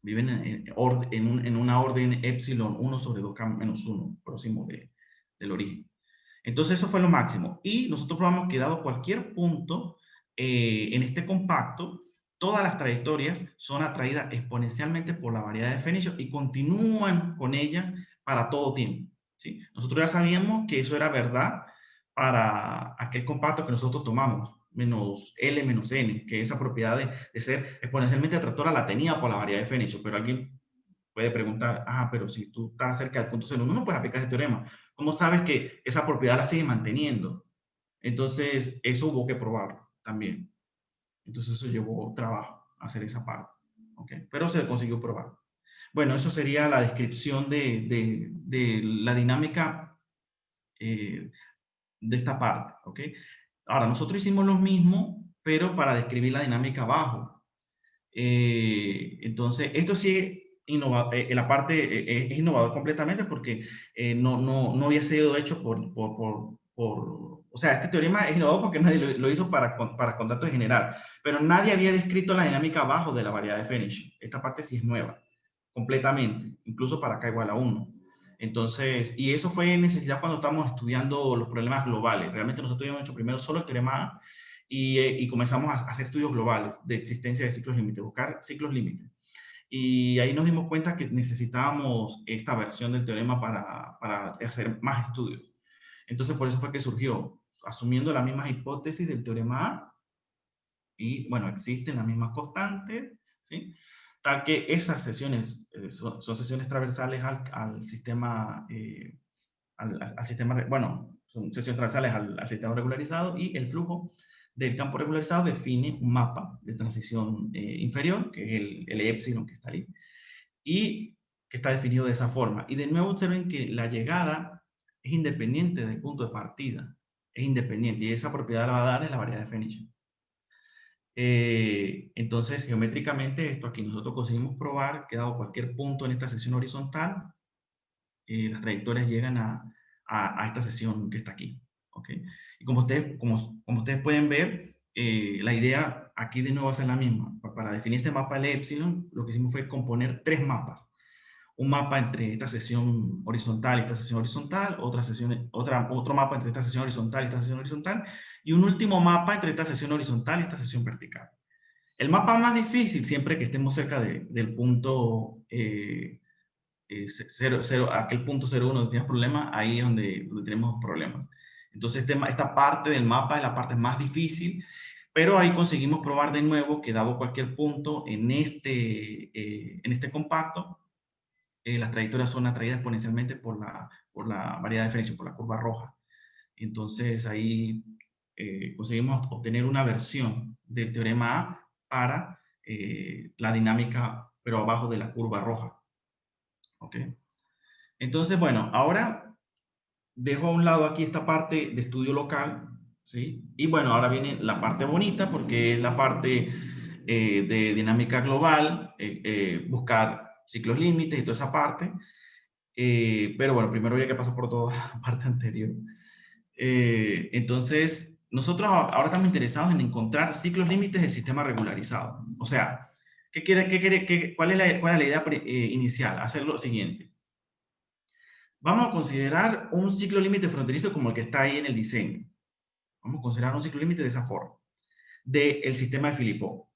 Viven en una orden epsilon 1 sobre 2k menos 1, próximo del origen. Entonces eso fue lo máximo. Y nosotros probamos que dado cualquier punto en este compacto, todas las trayectorias son atraídas exponencialmente por la variedad de Fenicio y continúan con ella para todo tiempo. ¿Sí? Nosotros ya sabíamos que eso era verdad para aquel compacto que nosotros tomamos, menos L menos N, que esa propiedad de ser exponencialmente atractora la tenía por la variedad de Fenicio, pero alguien puede preguntar, pero si tú estás cerca del punto 0, no puedes aplicar ese teorema. ¿Cómo sabes que esa propiedad la sigue manteniendo? Entonces, eso hubo que probarlo también. Entonces, eso llevó trabajo, hacer esa parte. ¿Ok? Pero se consiguió probar. Bueno, eso sería la descripción de la dinámica de esta parte. ¿Ok? Ahora, nosotros hicimos lo mismo, pero para describir la dinámica abajo. Entonces, esto sí la parte es innovador completamente porque no había sido hecho o sea, este teorema es innovador porque nadie lo hizo para contacto en general, pero nadie había descrito la dinámica abajo de la variedad de Fenich. Esta parte sí es nueva, completamente, incluso para K igual a 1. Entonces, y eso fue necesidad cuando estábamos estudiando los problemas globales. Realmente nosotros habíamos hecho primero solo el teorema A y comenzamos a hacer estudios globales de existencia de ciclos límites, buscar ciclos límites. Y ahí nos dimos cuenta que necesitábamos esta versión del teorema para hacer más estudios. Entonces, por eso fue que surgió, asumiendo la misma hipótesis del teorema A, y bueno, existen las mismas constantes, ¿sí? Tal que esas sesiones son sesiones transversales al sistema, al sistema, bueno, son sesiones transversales al sistema regularizado, y el flujo del campo regularizado define un mapa de transición inferior, que es el epsilon que está ahí, y que está definido de esa forma. Y de nuevo observen que la llegada es independiente del punto de partida, es independiente, y esa propiedad la va a dar es la variedad de Fenich. Entonces, geométricamente, esto aquí nosotros conseguimos probar que dado cualquier punto en esta sección horizontal, las trayectorias llegan a esta sección que está aquí. ¿Okay? Y como ustedes pueden ver, la idea aquí de nuevo va a ser la misma. Para definir este mapa del epsilon, lo que hicimos fue componer tres mapas. Un mapa entre esta sección horizontal y esta sección horizontal, otro mapa entre esta sección horizontal y esta sección horizontal, y un último mapa entre esta sección horizontal y esta sección vertical. El mapa más difícil, siempre que estemos cerca del punto 0, aquel punto 0,1 donde tienes problemas, ahí es donde tenemos problemas. Entonces, esta parte del mapa es la parte más difícil, pero ahí conseguimos probar de nuevo que dado cualquier punto en este compacto, las trayectorias son atraídas exponencialmente por la variedad de Fenich, por la curva roja. Entonces, ahí conseguimos obtener una versión del teorema A para la dinámica, pero abajo de la curva roja. ¿Ok? Entonces, bueno, ahora dejo a un lado aquí esta parte de estudio local, ¿sí? Y bueno, ahora viene la parte bonita, porque es la parte de dinámica global, buscar ciclos límites y toda esa parte. Pero bueno, primero había que pasar por toda la parte anterior. Entonces, nosotros ahora estamos interesados en encontrar ciclos límites del sistema regularizado. O sea, cuál es la idea inicial? Hacer lo siguiente. Vamos a considerar un ciclo límite fronterizo como el que está ahí en el diseño. Vamos a considerar un ciclo límite de esa forma, del sistema de Filipov.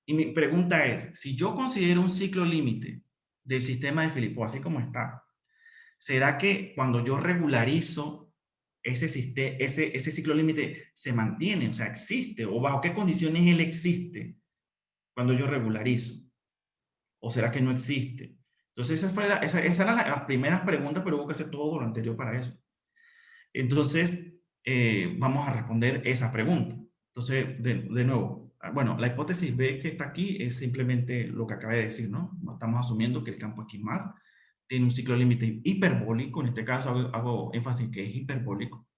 Y mi pregunta es, si yo considero un ciclo límite del sistema de Filipov, así como está, ¿será que cuando yo regularizo ese ciclo límite se mantiene? O sea, ¿existe? ¿O bajo qué condiciones él existe cuando yo regularizo? ¿O será que no existe? Entonces, esas eran las primeras preguntas, pero hubo que hacer todo lo anterior para eso. Entonces, vamos a responder esa pregunta. Entonces, de nuevo, bueno, la hipótesis B que está aquí es simplemente lo que acabé de decir, ¿no? Estamos asumiendo que el campo X más tiene un ciclo límite hiperbólico, en este caso hago énfasis que es hiperbólico,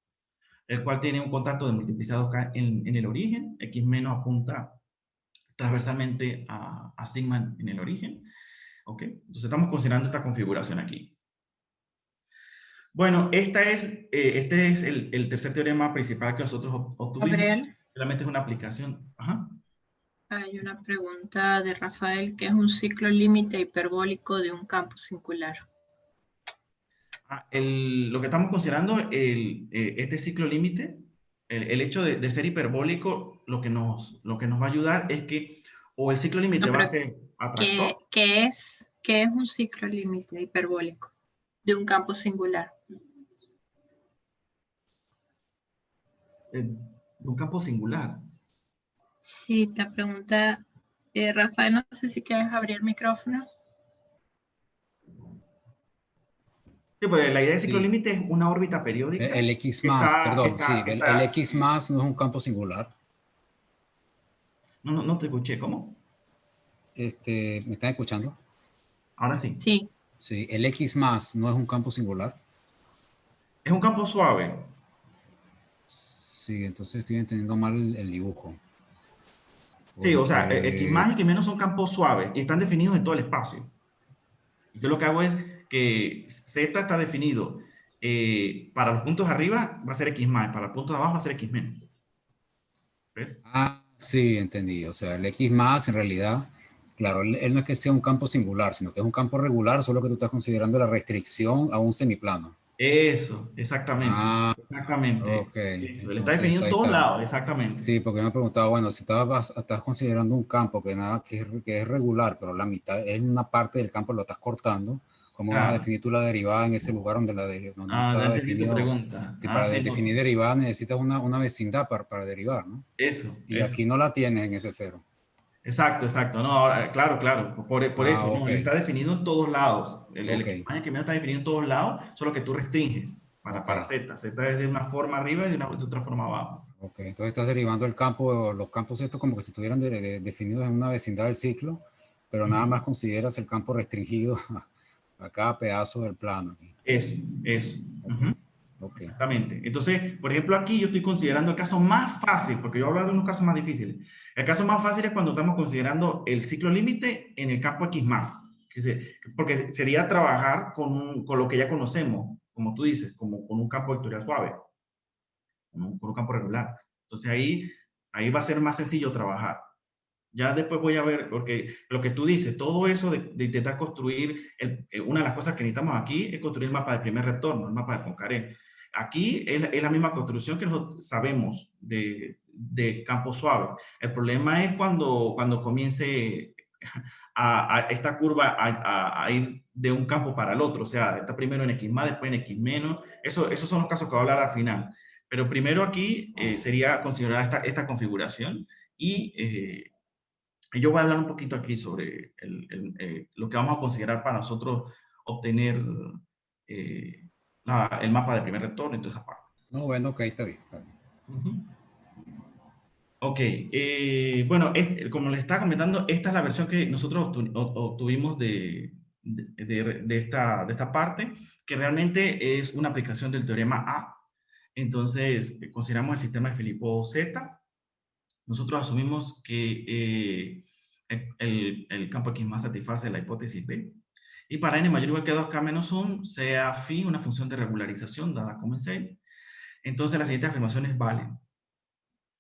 el cual tiene un contacto de multiplicado K en el origen, X menos apunta transversalmente a sigma en el origen, ¿ok? Entonces estamos considerando esta configuración aquí. Bueno, este es el tercer teorema principal que nosotros obtuvimos. Gabriel, Realmente es una aplicación. Ajá. hay una pregunta de Rafael, ¿qué es un ciclo límite hiperbólico de un campo singular? Lo que estamos considerando, este ciclo límite, el hecho de ser hiperbólico, lo que nos va a ayudar es que o el ciclo límite No, va a pero ser atractor. ¿qué es un ciclo límite hiperbólico de un campo singular? De un campo singular. Sí, la pregunta, Rafael, no sé si quieres abrir el micrófono. Sí, pues la idea de ciclo Sí, límite es una órbita periódica el X que más, perdón, sí, el está, X más no es un campo singular. no te escuché, ¿cómo? ¿Me están escuchando? Ahora sí. Sí, Sí, el X más no es un campo singular. Es un campo suave. Sí, entonces estoy entendiendo mal el dibujo. Sí, o sea, X Porque, más y X menos son campos suaves y están definidos en todo el espacio. Yo lo que hago es que Z está definido para los puntos de arriba va a ser X más, para los puntos de abajo va a ser X menos. ¿Ves? sí, entendí. O sea, el X más en realidad, claro, él no es que sea un campo singular, sino que es un campo regular, solo que tú estás considerando la restricción a un semiplano. Eso, exactamente. Ah, Exactamente. ok. Eso, él está definido Entonces en ahí todos está. lados, exactamente. Sí, porque me preguntaba, bueno, si estás considerando un campo que es regular, pero la mitad es una parte del campo lo estás cortando, ¿cómo vas a Claro. definir tú la derivada en ese lugar donde no Ah, ya está entendí tu definido? pregunta. Si Ah, para sí, definir no. derivada necesitas una vecindad para derivar, ¿no? Y Eso. aquí no la tienes en ese cero. Exacto, exacto. No, ahora, claro, claro. Por Ah, eso, no, ok, él está definido en todos lados. El ok, equipaje que menos está definido en todos lados, solo que tú restringes ok, para Z. Z es de una forma arriba y de otra forma abajo. ok. Entonces estás derivando el campo, los campos estos como que si estuvieran definidos en una vecindad del ciclo, pero nada Ujú. más consideras el campo restringido a cada pedazo del plano aquí. Eso. Ok, Ujú. ok. Exactamente. Entonces, por ejemplo, aquí yo estoy considerando el caso más fácil, porque yo he hablado de unos casos más difíciles. El caso más fácil es cuando estamos considerando el ciclo límite en el campo X más, porque sería trabajar con lo que ya conocemos, como tú dices, como con un campo vectorial suave, con un campo regular. Entonces ahí va a ser más sencillo trabajar. Ya después voy a ver, porque lo que tú dices, todo eso de intentar construir, una de las cosas que necesitamos aquí es construir el mapa de primer retorno, el mapa de Poincaré. Aquí es la misma construcción que nosotros sabemos de campo suave. El problema es cuando comience a esta curva a ir de un campo para el otro. O sea, está primero en X más, después en X menos. Esos son los casos que voy a hablar al final. Pero primero aquí sería considerar esta configuración y yo voy a hablar un poquito aquí sobre lo que vamos a considerar para nosotros obtener eh, el mapa de primer retorno y toda esa parte. No, bueno, ok, está bien, está bien. Ujú. Ok, bueno, como les estaba comentando, esta es la versión que nosotros obtuvimos de esta parte, que realmente es una aplicación del teorema A. Entonces, consideramos el sistema de Filippo Z. Nosotros asumimos que el campo X más satisface la hipótesis B. Y para n mayor o igual que 2k menos 1, sea phi una función de regularización dada como en 6. Entonces las siguientes afirmaciones valen.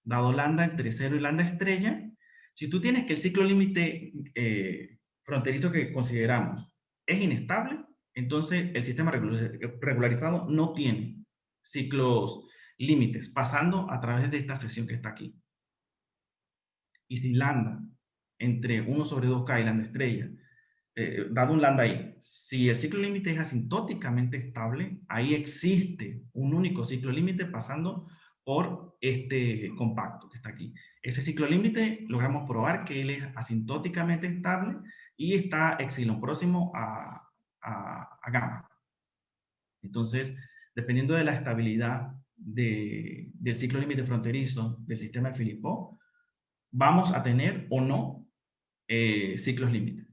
Dado lambda entre 0 y lambda estrella, si tú tienes que el ciclo límite fronterizo que consideramos es inestable, entonces el sistema regularizado no tiene ciclos límites, pasando a través de esta sección que está aquí. Y si lambda entre 1 sobre 2k y lambda estrella, dado un lambda ahí, si el ciclo límite es asintóticamente estable, ahí existe un único ciclo límite pasando por este compacto que está aquí. Ese ciclo límite logramos probar que él es asintóticamente estable y está epsilon próximo a gamma. Entonces, dependiendo de la estabilidad del ciclo límite fronterizo del sistema de Filippo, vamos a tener o no ciclos límite.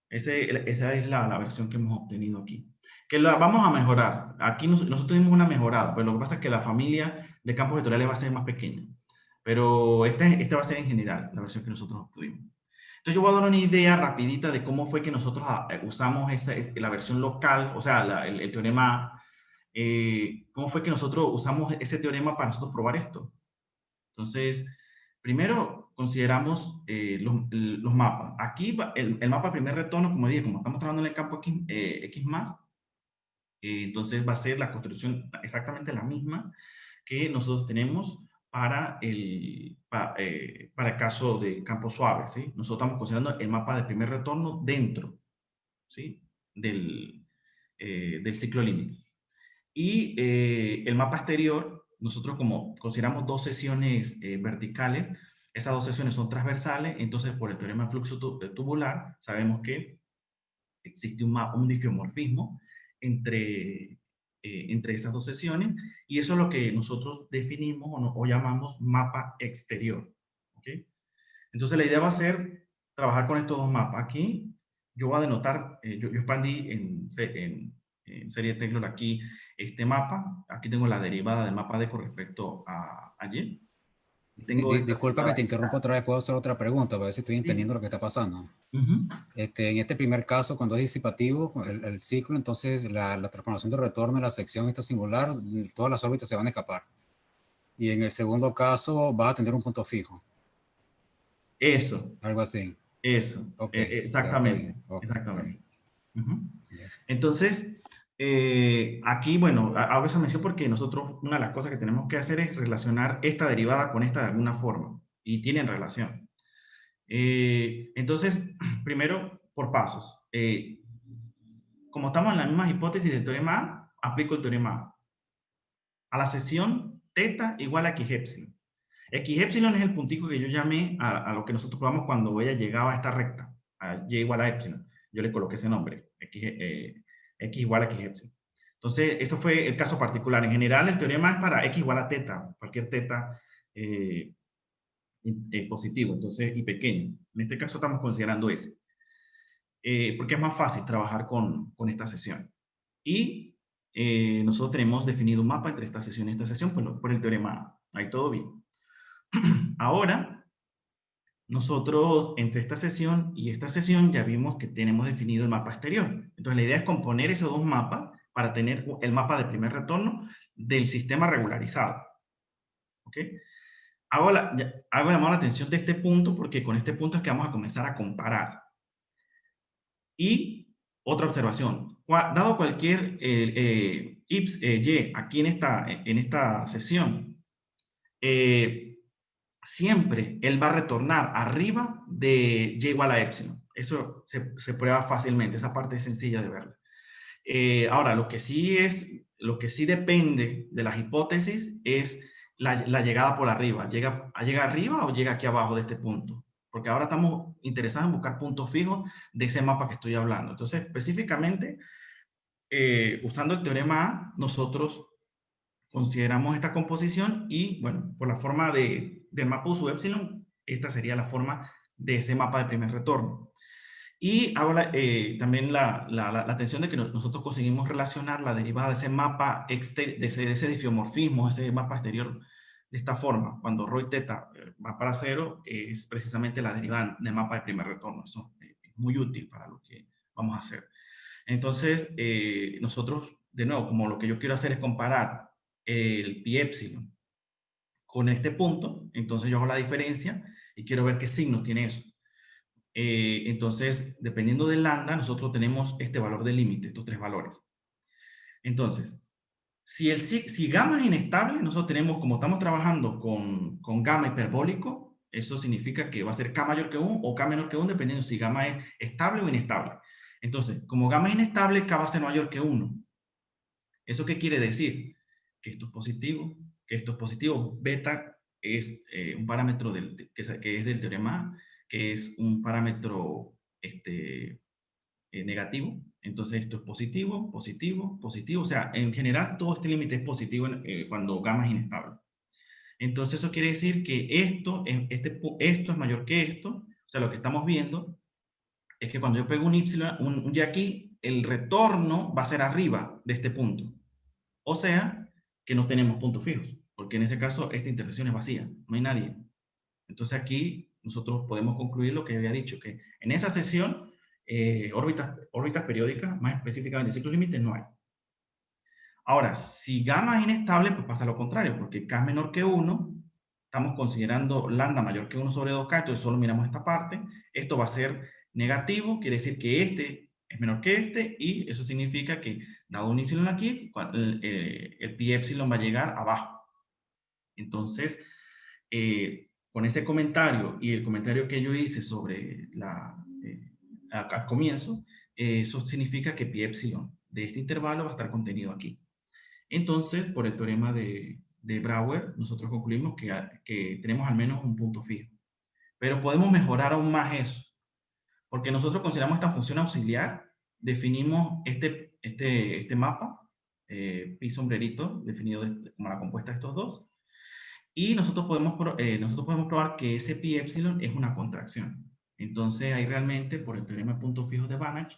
Esa es la versión que hemos obtenido aquí. Que la vamos a mejorar. Aquí nosotros tuvimos una mejorada, pero lo que pasa es que la familia de campos vectoriales va a ser más pequeña. Pero este va a ser en general, la versión que nosotros obtuvimos. Entonces yo voy a dar una idea rapidita de cómo fue que nosotros usamos la versión local, o sea, el teorema, cómo fue que nosotros usamos ese teorema para nosotros probar esto. Entonces, primero consideramos los mapas. Aquí el mapa de primer retorno, como dije, como estamos trabajando en el campo X más, entonces va a ser la construcción exactamente la misma que nosotros tenemos para el caso de campo suave, ¿sí? Nosotros estamos considerando el mapa de primer retorno dentro, ¿sí? Del ciclo límite. Y el mapa exterior, nosotros como consideramos dos sesiones verticales, esas dos sesiones son transversales, entonces por el teorema de flujo tubular sabemos que existe un difiomorfismo entre esas dos sesiones, y eso es lo que nosotros definimos o llamamos mapa exterior. ¿Ok? Entonces la idea va a ser trabajar con estos dos mapas. Aquí yo voy a denotar, yo expandí en serie de Taylor aquí este mapa. Aquí tengo la derivada del mapa D con respecto a Y. Tengo esta Disculpa que te derivada. interrumpa otra vez, puedo hacer otra pregunta para ver si estoy entendiendo lo que está pasando. En este primer caso, cuando es disipativo, el ciclo, entonces la transformación de retorno de la sección esta singular, todas las órbitas se van a escapar. Y en el segundo caso, vas a tener un punto fijo. Eso. Algo así. Eso. Okay, exactamente. Okay, exactamente. Yeah. Entonces, aquí, bueno, hago esa mención porque nosotros, una de las cosas que tenemos que hacer es relacionar esta derivada con esta de alguna forma. Y tienen relación. Entonces, primero, por pasos. Como estamos en las mismas hipótesis del teorema A, aplico el teorema A. A la sección θ igual a x epsilon. X epsilon es el puntico que yo llamé a lo que nosotros probamos cuando ella llegaba a esta recta, a y igual a epsilon. Yo le coloqué ese nombre, x igual a x epsilon. Entonces, eso fue el caso particular. En general, el teorema es para x igual a θ, cualquier θ positivo, entonces, y pequeño. En este caso estamos considerando ese. Porque es más fácil trabajar con esta sesión. Y nosotros tenemos definido un mapa entre esta sesión y esta sesión por el teorema A. Ahí todo bien. Ahora, nosotros entre esta sesión y esta sesión ya vimos que tenemos definido el mapa exterior. Entonces la idea es componer esos dos mapas para tener el mapa de primer retorno del sistema regularizado. ¿Ok? Hago llamar la atención de este punto porque con este punto es que vamos a comenzar a comparar. Y otra observación, dado cualquier y aquí en esta sesión, siempre él va a retornar arriba de y igual a epsilon. Eso se prueba fácilmente, esa parte es sencilla de verla. Ahora, lo que sí depende de las hipótesis es la llegada por arriba. ¿Llega arriba o llega aquí abajo de este punto? Porque ahora estamos interesados en buscar puntos fijos de ese mapa que estoy hablando. Entonces, específicamente, usando el teorema A, nosotros consideramos esta composición y, bueno, por la forma del mapa U sub epsilon, esta sería la forma de ese mapa de primer retorno. Y hago también la atención de que nosotros conseguimos relacionar la derivada de ese mapa, de ese difiomorfismo, ese mapa exterior, de esta forma. Cuando ρ y θ va para 0, es precisamente la derivada del mapa de primer retorno. Eso es muy útil para lo que vamos a hacer. Entonces, nosotros, de nuevo, como lo que yo quiero hacer es comparar el pi epsilon con este punto, entonces yo hago la diferencia y quiero ver qué signo tiene eso. Entonces, dependiendo del lambda, nosotros tenemos este valor de límite, estos tres valores. Entonces, si gamma es inestable, nosotros tenemos, como estamos trabajando con gamma hiperbólico, eso significa que va a ser k mayor que 1 o k menor que 1, dependiendo si gamma es estable o inestable. Entonces, como gamma es inestable, k va a ser mayor que 1. ¿Eso qué quiere decir? Que esto es positivo, Beta es un parámetro que es del teorema A, que es un parámetro negativo. Entonces esto es positivo, positivo, positivo. O sea, en general todo este límite es positivo cuando gamma es inestable. Entonces eso quiere decir que esto es mayor que esto. O sea, lo que estamos viendo es que cuando yo pego un y aquí, el retorno va a ser arriba de este punto. O sea, que no tenemos puntos fijos, porque en ese caso esta intersección es vacía, no hay nadie. Entonces aquí nosotros podemos concluir lo que había dicho, que en esa sesión, órbitas periódicas, más específicamente ciclos límites, no hay. Ahora, si gamma es inestable, pues pasa lo contrario, porque k es menor que 1, estamos considerando lambda mayor que 1 sobre 2k, entonces solo miramos esta parte, esto va a ser negativo, quiere decir que este es menor que este, y eso significa que, dado un epsilon aquí, el pi epsilon va a llegar abajo. Entonces, con ese comentario y el comentario que yo hice sobre al comienzo, eso significa que pi epsilon de este intervalo va a estar contenido aquí. Entonces, por el teorema de Brouwer, nosotros concluimos que tenemos al menos un punto fijo. Pero podemos mejorar aún más eso, porque nosotros consideramos esta función auxiliar, definimos este mapa, pi sombrerito, definido como la compuesta de estos dos. Y nosotros podemos probar que ese pi epsilon es una contracción. Entonces, ahí realmente, por el teorema de puntos fijos de Banach,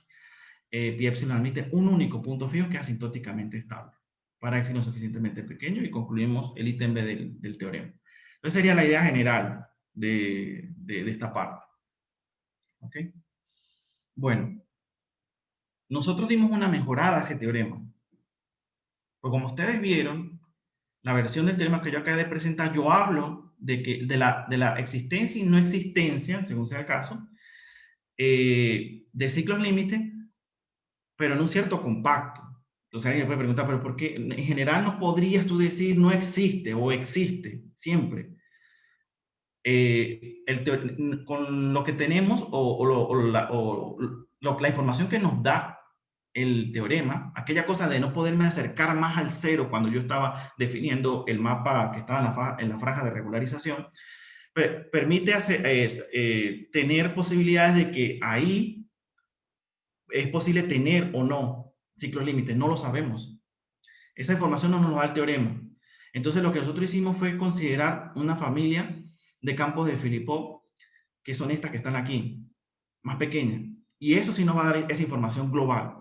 pi epsilon admite un único punto fijo que es asintóticamente estable para epsilon suficientemente pequeño, y concluimos el ítem B del teorema. Entonces, sería la idea general de esta parte. ¿Ok? Bueno, nosotros dimos una mejorada a ese teorema. Pues como ustedes vieron, la versión del teorema que yo acabo de presentar, yo hablo de la existencia y no existencia, según sea el caso, de ciclos límite, pero en un cierto compacto. Entonces alguien puede preguntar, ¿pero por qué? En general no podrías tú decir no existe o existe siempre. Con lo que tenemos la información que nos da el teorema, aquella cosa de no poderme acercar más al cero cuando yo estaba definiendo el mapa que estaba en la franja de regularización, permite tener posibilidades de que ahí es posible tener o no ciclos límites, no lo sabemos. Esa información no nos da el teorema. Entonces lo que nosotros hicimos fue considerar una familia de campos de Filipov, que son estas que están aquí, más pequeñas. Y eso sí nos va a dar esa información global.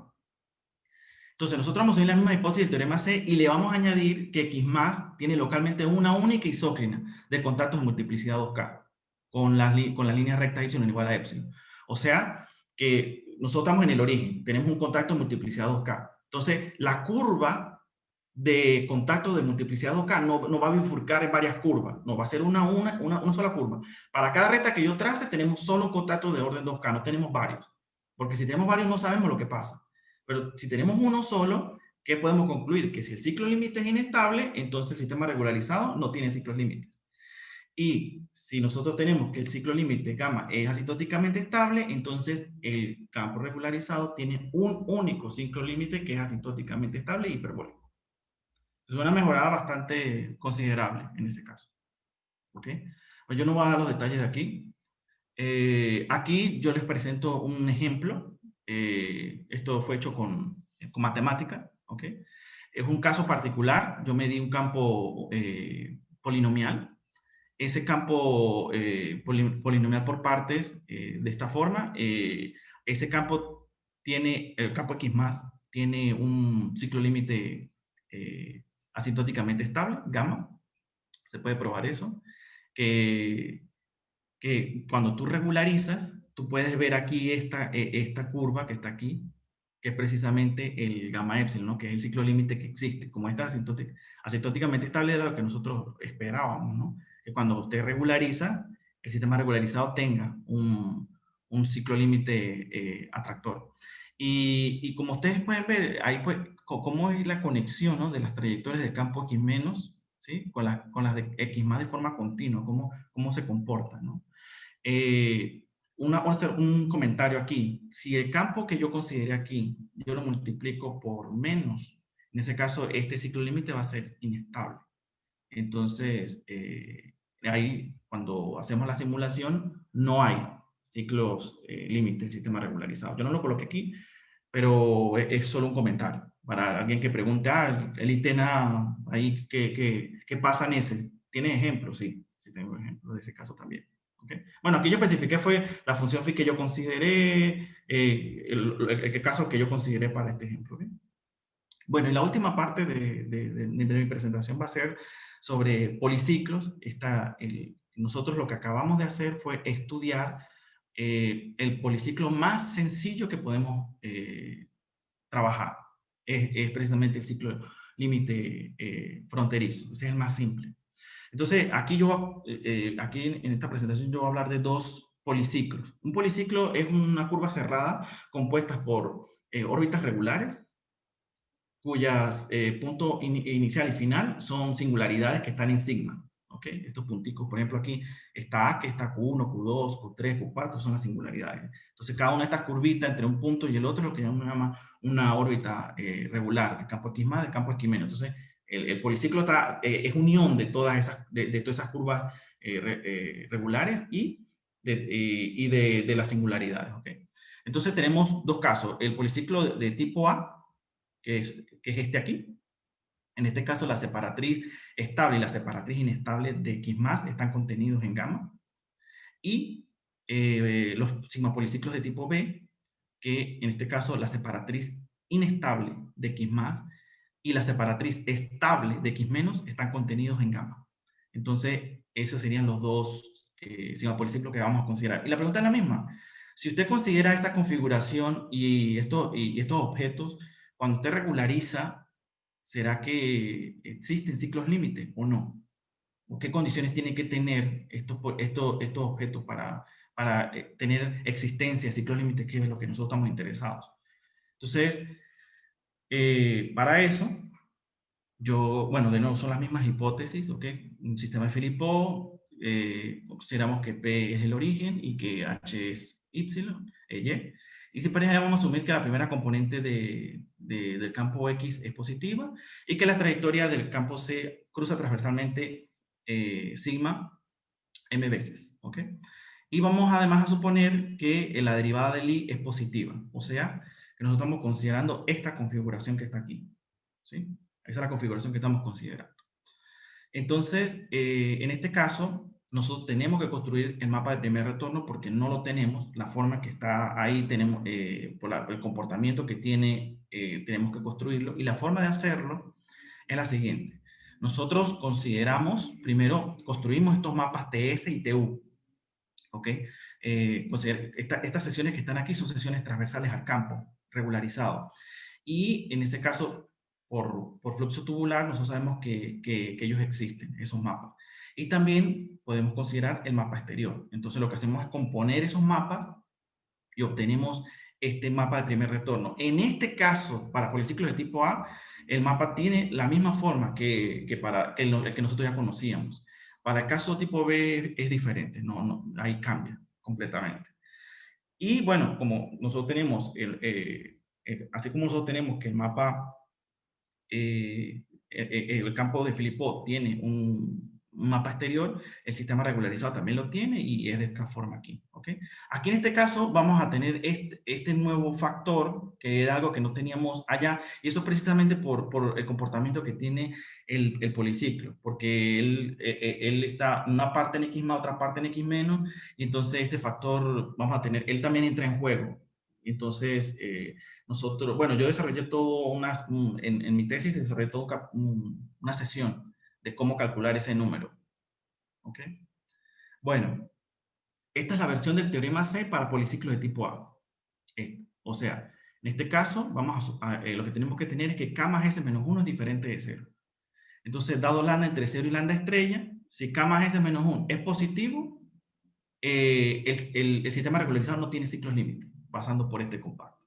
Entonces nosotros vamos a seguir la misma hipótesis del teorema C y le vamos a añadir que X más tiene localmente una única isóclina de contactos de multiplicidad 2K con las líneas rectas y igual a epsilon. O sea que nosotros estamos en el origen, tenemos un contacto de multiplicidad 2K. Entonces la curva de contacto de multiplicidad 2K no va a bifurcar en varias curvas, no va a ser una sola curva. Para cada recta que yo trace tenemos solo un contacto de orden 2K, no tenemos varios. Porque si tenemos varios no sabemos lo que pasa. Pero si tenemos uno solo, ¿qué podemos concluir? Que si el ciclo límite es inestable, entonces el sistema regularizado no tiene ciclos límites. Y si nosotros tenemos que el ciclo límite gamma es asintóticamente estable, entonces el campo regularizado tiene un único ciclo límite que es asintóticamente estable y hiperbólico. Es una mejorada bastante considerable en ese caso. ¿Ok? Pues yo no voy a dar los detalles de aquí. Aquí yo les presento un ejemplo. Esto fue hecho con matemática. ¿Ok? Es un caso particular. Yo medí un campo polinomial. Ese campo polinomial por partes, de esta forma, ese campo tiene, el campo X más, tiene un ciclo límite asintóticamente estable, gamma. Se puede probar eso. Que cuando tú regularizas, tú puedes ver aquí esta curva que está aquí, que es precisamente el gamma epsilon, ¿no? Que es el ciclo límite que existe. Como está asintóticamente estable era lo que nosotros esperábamos, ¿no? Que cuando usted regulariza, el sistema regularizado tenga un ciclo límite atractor. Y como ustedes pueden ver, ahí pues, cómo es la conexión, ¿no? De las trayectorias del campo X menos, ¿sí? Con las de X más de forma continua, cómo se comportan, ¿no? Un comentario aquí. Si el campo que yo consideré aquí, yo lo multiplico por menos, en ese caso este ciclo límite va a ser inestable. Entonces, ahí cuando hacemos la simulación, no hay ciclos límite del sistema regularizado. Yo no lo coloqué aquí, pero es solo un comentario. Para alguien que pregunte, el ITENA, ahí, ¿qué pasa en ese? ¿Tiene ejemplos? Sí, sí tengo ejemplos de ese caso también. ¿Okay? Bueno, aquí yo especifiqué fue la función phi que yo consideré, el caso que yo consideré para este ejemplo. ¿Okay? Bueno, y la última parte de mi presentación va a ser sobre policiclos. Nosotros lo que acabamos de hacer fue estudiar el policiclo más sencillo que podemos trabajar. Es precisamente el ciclo límite fronterizo. Ese es el más simple. Entonces, aquí en esta presentación yo voy a hablar de dos policiclos. Un policiclo es una curva cerrada compuesta por órbitas regulares, cuyas punto inicial y final son singularidades que están en sigma. ¿Ok? Estos punticos, por ejemplo, aquí está A, que está Q1, Q2, Q3, Q4, son las singularidades. Entonces, cada una de estas curvitas entre un punto y el otro es lo que llama una órbita regular, del campo X más, del campo X menos. Entonces, el policiclo es unión de todas esas curvas regulares y de las singularidades. ¿Okay? Entonces, tenemos dos casos. El policiclo de tipo A, que es este aquí. En este caso, la separatriz estable y la separatriz inestable de X más están contenidos en gamma. Y los sigma policiclos de tipo B, que en este caso la separatriz inestable de X más y la separatriz estable de X menos están contenidos en gamma. Entonces, esos serían los dos sigma policiclos que vamos a considerar. Y la pregunta es la misma. Si usted considera esta configuración y estos objetos, cuando usted regulariza, ¿será que existen ciclos límite o no? ¿O qué condiciones tienen que tener estos objetos para tener existencia, ciclos límites, que es lo que nosotros estamos interesados? Entonces, para eso, bueno, de nuevo son las mismas hipótesis, ¿ok? Un sistema de Filippo, consideramos que P es el origen y que H es Y. Y siempre vamos a asumir que la primera componente del campo X es positiva y que la trayectoria del campo C cruza transversalmente sigma m veces, ¿ok? Y vamos además a suponer que la derivada del I es positiva, o sea, que nosotros estamos considerando esta configuración que está aquí, ¿sí? Esa es la configuración que estamos considerando. Entonces, en este caso, nosotros tenemos que construir el mapa de primer retorno porque no lo tenemos. La forma que está ahí, tenemos, por el comportamiento que tiene, tenemos que construirlo. Y la forma de hacerlo es la siguiente. Nosotros consideramos, primero, construimos estos mapas TS y TU. ¿Ok? Estas sesiones que están aquí son sesiones transversales al campo, regularizado. Y en ese caso, por flujo tubular, nosotros sabemos que ellos existen, esos mapas. Y también podemos considerar el mapa exterior. Entonces lo que hacemos es componer esos mapas y obtenemos este mapa de primer retorno. En este caso, para policiclos de tipo A, el mapa tiene la misma forma que el que nosotros ya conocíamos. Para el caso tipo B es diferente, ahí cambia completamente. Y bueno, como nosotros tenemos, así como nosotros tenemos que el mapa, el campo de Filippo tiene un mapa exterior, el sistema regularizado también lo tiene y es de esta forma aquí, ¿ok? Aquí en este caso vamos a tener este nuevo factor, que era algo que no teníamos allá, y eso precisamente por el comportamiento que tiene el policiclo, porque él está una parte en X más, otra parte en X menos, y entonces este factor vamos a tener, él también entra en juego. Entonces, nosotros, bueno, yo desarrollé todo en mi tesis desarrollé toda una sesión de cómo calcular ese número. ¿Ok? Bueno, esta es la versión del teorema C para policiclos de tipo A. O sea, en este caso, lo que tenemos que tener es que K más S menos 1 es diferente de 0. Entonces, dado lambda entre 0 y lambda estrella, si K más S menos 1 es positivo, el sistema regularizado no tiene ciclos límite, pasando por este compacto.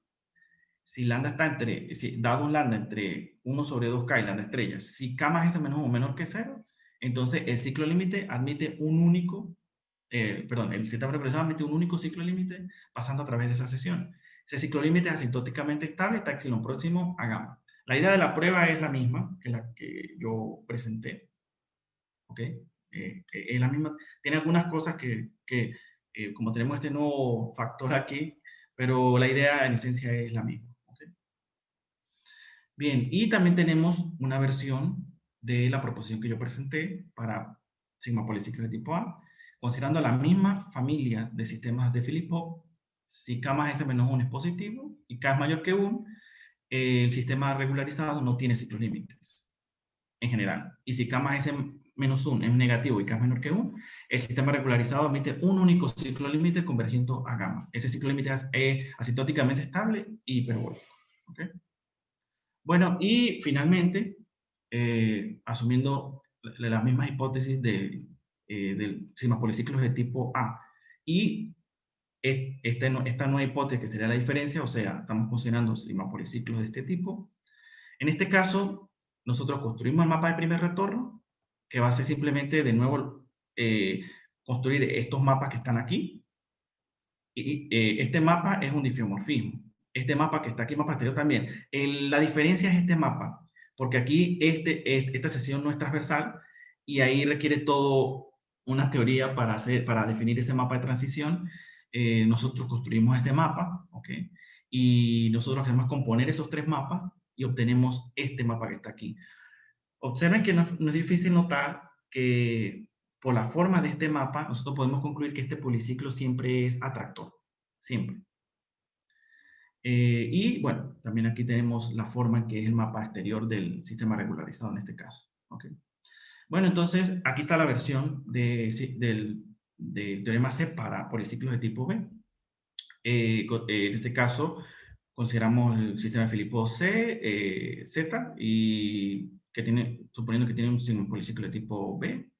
Si lambda está dado un lambda entre 1 sobre 2K y lambda estrella, si K más S menos 1 menor que 0, entonces el ciclo límite admite el sistema regularizado admite un único ciclo límite pasando a través de esa sesión. Ese ciclo límite es asintóticamente estable, está epsilon próximo a gamma. La idea de la prueba es la misma que la que yo presenté. ¿Ok? Es la misma. Tiene algunas cosas que como tenemos este nuevo factor aquí, pero la idea en esencia es la misma. Bien, y también tenemos una versión de la proposición que yo presenté para sigma policiclos de tipo A, considerando la misma familia de sistemas de Filippo. Si K más S menos 1 es positivo y K es mayor que 1, el sistema regularizado no tiene ciclos límites en general. Y si K más S menos 1 es negativo y K es menor que 1, el sistema regularizado admite un único ciclo límite convergiendo a gamma. Ese ciclo límite es asintóticamente estable y hiperbólico. ¿Okay? Bueno, y finalmente, asumiendo las mismas hipótesis del sigma policiclos de tipo A y esta nueva hipótesis que sería la diferencia, o sea, estamos considerando sigma policiclos de este tipo. En este caso, nosotros construimos el mapa de primer retorno, que va a ser simplemente de nuevo construir estos mapas que están aquí. Y este mapa es un difiomorfismo. Este mapa que está aquí, mapa exterior también. La diferencia es este mapa, porque aquí esta sesión no es transversal y ahí requiere todo una teoría para definir ese mapa de transición. Nosotros construimos ese mapa, ¿ok? Y nosotros queremos componer esos tres mapas y obtenemos este mapa que está aquí. Observen que no es difícil notar que por la forma de este mapa, nosotros podemos concluir que este policiclo siempre es atractor, siempre. Y bueno, también aquí tenemos la forma en que es el mapa exterior del sistema regularizado en este caso. ¿Okay? Bueno, entonces aquí está la versión del teorema C para policiclos de tipo B. En este caso, consideramos el sistema de Filipo C, Z, y suponiendo que tiene un policiclo de tipo B.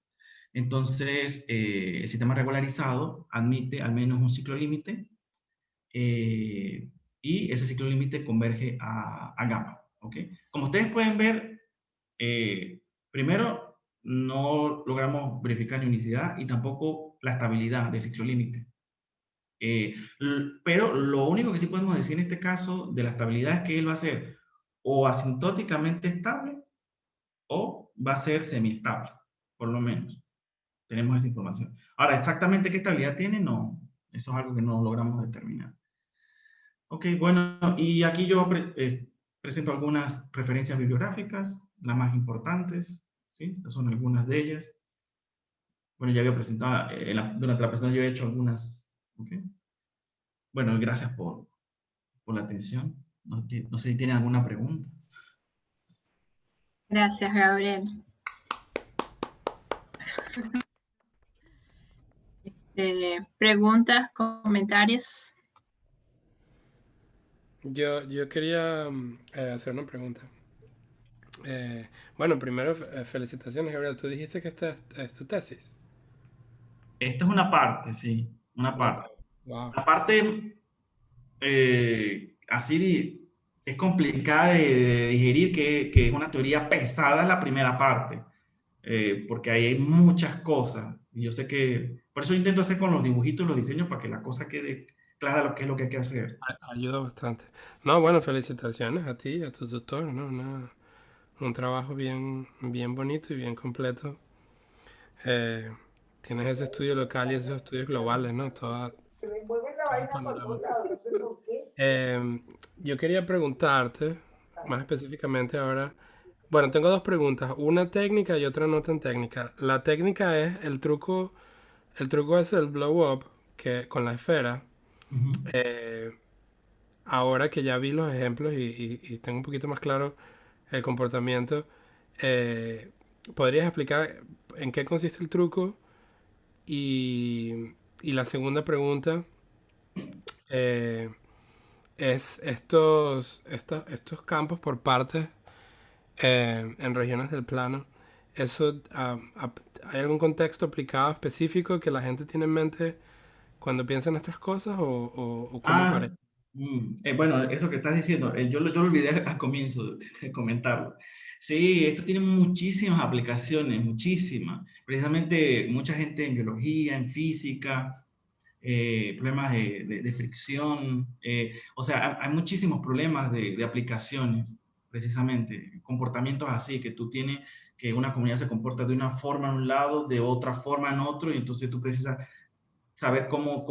Entonces, el sistema regularizado admite al menos un ciclo límite, y ese ciclo límite converge a gamma. ¿Okay? Como ustedes pueden ver, primero, no logramos verificar ni unicidad y tampoco la estabilidad del ciclo límite. Pero lo único que sí podemos decir en este caso de la estabilidad es que él va a ser o asintóticamente estable o va a ser semiestable, por lo menos. Tenemos esa información. Ahora, exactamente qué estabilidad tiene, no. Eso es algo que no logramos determinar. Ok, bueno, y aquí yo presento algunas referencias bibliográficas, las más importantes, ¿sí? Estas son algunas de ellas. Bueno, ya había presentado, durante la presentación yo he hecho algunas, ¿ok? Bueno, gracias por la atención. No sé si tienen alguna pregunta. Gracias, Gabriel. ¿Preguntas, comentarios? Yo quería hacer una pregunta. Bueno, primero, felicitaciones, Gabriel. Tú dijiste que esta es tu tesis. Esta es una parte, sí, una parte. Wow. La parte así es complicada de digerir, que es una teoría pesada la primera parte, porque ahí hay muchas cosas. Y yo sé que, por eso intento hacer con los dibujitos y los diseños para que la cosa quede clara lo que es lo que hay que hacer. Ayuda bastante. No, bueno, felicitaciones a ti y a tu tutor, ¿no? Un trabajo bien, bien bonito y bien completo. Tienes ese estudio local y esos estudios globales, ¿no? Todo el panorama. Yo quería preguntarte, más específicamente ahora, bueno, tengo dos preguntas, una técnica y otra no tan técnica. La técnica es el truco es el blow up, que con la esfera. eh, Ahora que ya vi los ejemplos y tengo un poquito más claro el comportamiento, eh, ¿podrías explicar en qué consiste el truco? Y la segunda pregunta eh, es estos campos por partes en regiones del plano. Eso, ¿hay algún contexto aplicado específico que la gente tiene en mente cuando piensa en estas cosas o cómo parece? Bueno, eso que estás diciendo, yo lo olvidé al comienzo de comentarlo. Sí, esto tiene muchísimas aplicaciones, muchísimas. Precisamente mucha gente en biología, en física, problemas de fricción, o sea, hay muchísimos problemas de aplicaciones, precisamente, comportamientos así, que tú tienes que una comunidad se comporta de una forma en un lado, de otra forma en otro, y entonces tú precisas saber cómo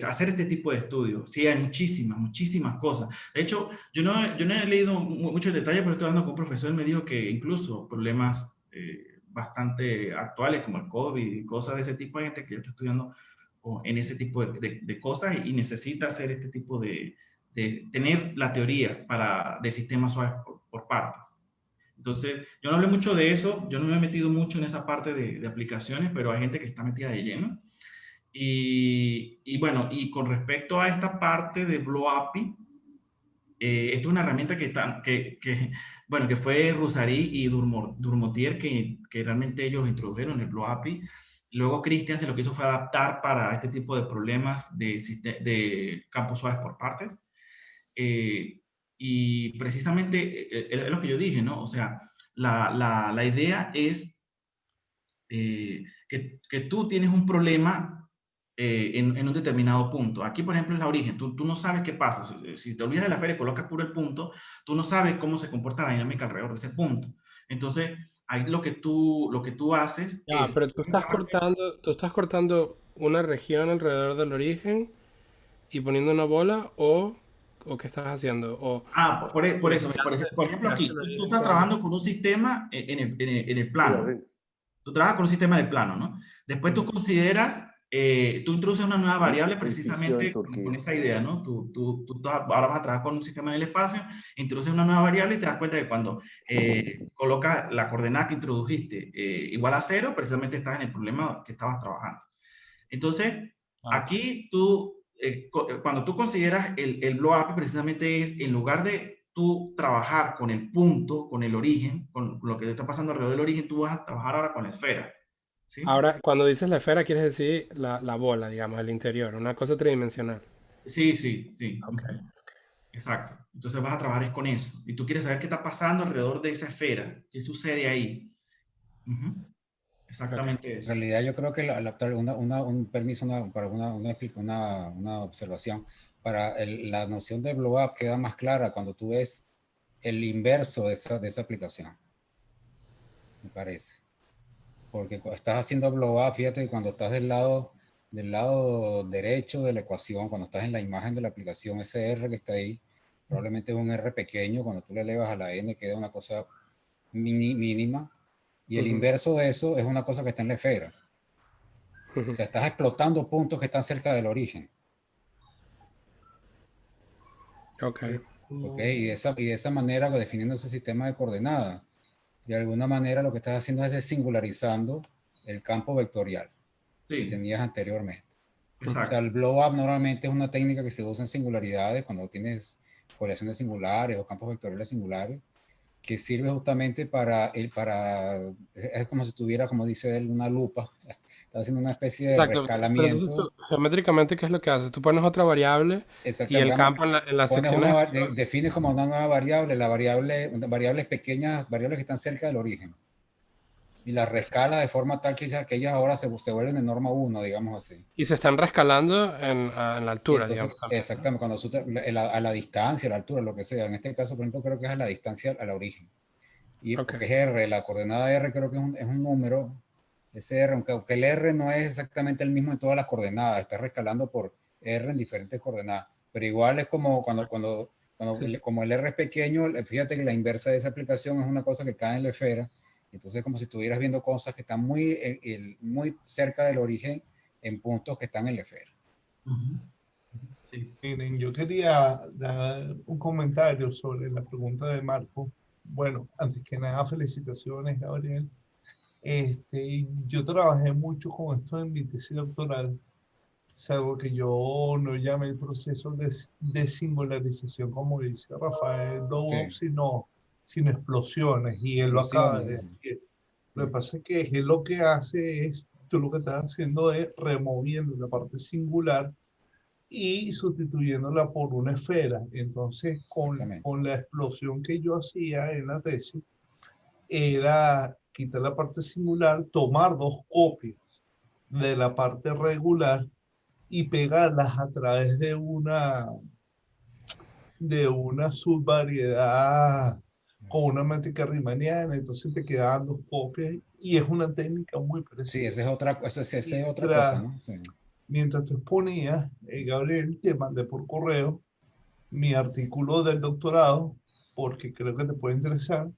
hacer este tipo de estudios. Sí, hay muchísimas cosas. De hecho, yo no he leído muchos detalles, pero estoy hablando con un profesor y me dijo que incluso problemas bastante actuales como el COVID y cosas de ese tipo, hay gente que ya está estudiando en ese tipo de cosas y necesita hacer este tipo de tener la teoría de sistemas suaves por partes. Entonces, yo no hablé mucho de eso, yo no me he metido mucho en esa parte de aplicaciones, pero hay gente que está metida de lleno. Y bueno, y con respecto a esta parte de Blow API, esta es una herramienta bueno, que fue Rusari y Durmotier que realmente ellos introdujeron el Blow API. Luego Christiansen lo que hizo fue adaptar para este tipo de problemas de campos suaves por partes. Y precisamente es lo que yo dije, ¿no? O sea, la idea es que tú tienes un problema en un determinado punto. Aquí, por ejemplo, es la origen. Tú no sabes qué pasa. Si te olvidas de la feria y colocas puro el punto, tú no sabes cómo se comporta la dinámica alrededor de ese punto. Entonces, ahí lo que tú haces Ya, es... pero tú estás cortando una región alrededor del origen y poniendo una bola o qué estás haciendo? Por eso, por ejemplo, aquí, tú estás trabajando con un sistema en el plano. Tú trabajas con un sistema del plano, ¿no? Después tú consideras, tú introduces una nueva variable precisamente con esa idea, ¿no? Ahora vas a trabajar con un sistema en el espacio, introduces una nueva variable y te das cuenta que cuando colocas la coordenada que introdujiste igual a 0, precisamente estás en el problema que estabas trabajando. Entonces, aquí cuando tú consideras el blow up, precisamente es en lugar de tú trabajar con el punto, con el origen, con lo que está pasando alrededor del origen, tú vas a trabajar ahora con la esfera. ¿Sí? Ahora, cuando dices la esfera, quieres decir la bola, digamos, el interior, una cosa tridimensional. Sí. Ok. Exacto. Entonces vas a trabajar con eso. Y tú quieres saber qué está pasando alrededor de esa esfera, qué sucede ahí. Exactamente eso. En realidad yo creo que un permiso para una observación. La noción de blow up queda más clara cuando tú ves el inverso de esa aplicación, me parece. Porque estás haciendo blow up, fíjate, cuando estás del lado derecho de la ecuación, cuando estás en la imagen de la aplicación, ese R que está ahí, probablemente es un R pequeño, cuando tú le elevas a la N queda una cosa mínima, y el inverso de eso es una cosa que está en la esfera. O sea, estás explotando puntos que están cerca del origen. Ok. Y de esa manera, definiendo ese sistema de coordenadas, de alguna manera lo que estás haciendo es desingularizando el campo vectorial que tenías anteriormente. Exacto. O sea, el blow up normalmente es una técnica que se usa en singularidades cuando tienes correlaciones singulares o campos vectoriales singulares, que sirve justamente es como si tuviera, como dice él, una lupa. Está haciendo una especie de Exacto. Pero entonces rescalamiento. geométricamente, ¿qué es lo que haces? Tú pones otra variable y el campo en las secciones... Defines como una nueva variable, variables pequeñas, variables que están cerca del origen. Y la rescala de forma tal que ellas ahora se vuelven en norma 1, digamos así. Y se están rescalando en la altura, entonces, digamos. Exactamente, a la distancia, a la altura, lo que sea. En este caso, por ejemplo, creo que es a la distancia, al origen. Y porque es R, la coordenada R creo que es un número, ese R, aunque el R no es exactamente el mismo en todas las coordenadas, está rescalando por R en diferentes coordenadas. Pero igual es como como el R es pequeño, fíjate que la inversa de esa aplicación es una cosa que cae en la esfera. Entonces, como si estuvieras viendo cosas que están muy cerca del origen en puntos que están en la esfera. Sí. Miren, yo quería dar un comentario sobre la pregunta de Marco. Bueno, antes que nada, felicitaciones, Gabriel. Yo trabajé mucho con esto en mi tesis doctoral. Es algo que yo no llamé el proceso de singularización, como dice Rafael Dobo, sino explosiones, y él lo acaba de decir. Lo que pasa es que él lo que hace es, tú lo que estás haciendo es removiendo la parte singular y sustituyéndola por una esfera. Entonces, con la explosión que yo hacía en la tesis, era quitar la parte singular, tomar dos copias de la parte regular y pegarlas a través de una subvariedad con una métrica riemanniana. Entonces te quedaban dos copias y es una técnica muy precisa. Sí, esa es otra cosa, ¿no? Sí. Mientras tú exponías, Gabriel, te mandé por correo mi artículo del doctorado, porque creo que te puede interesar,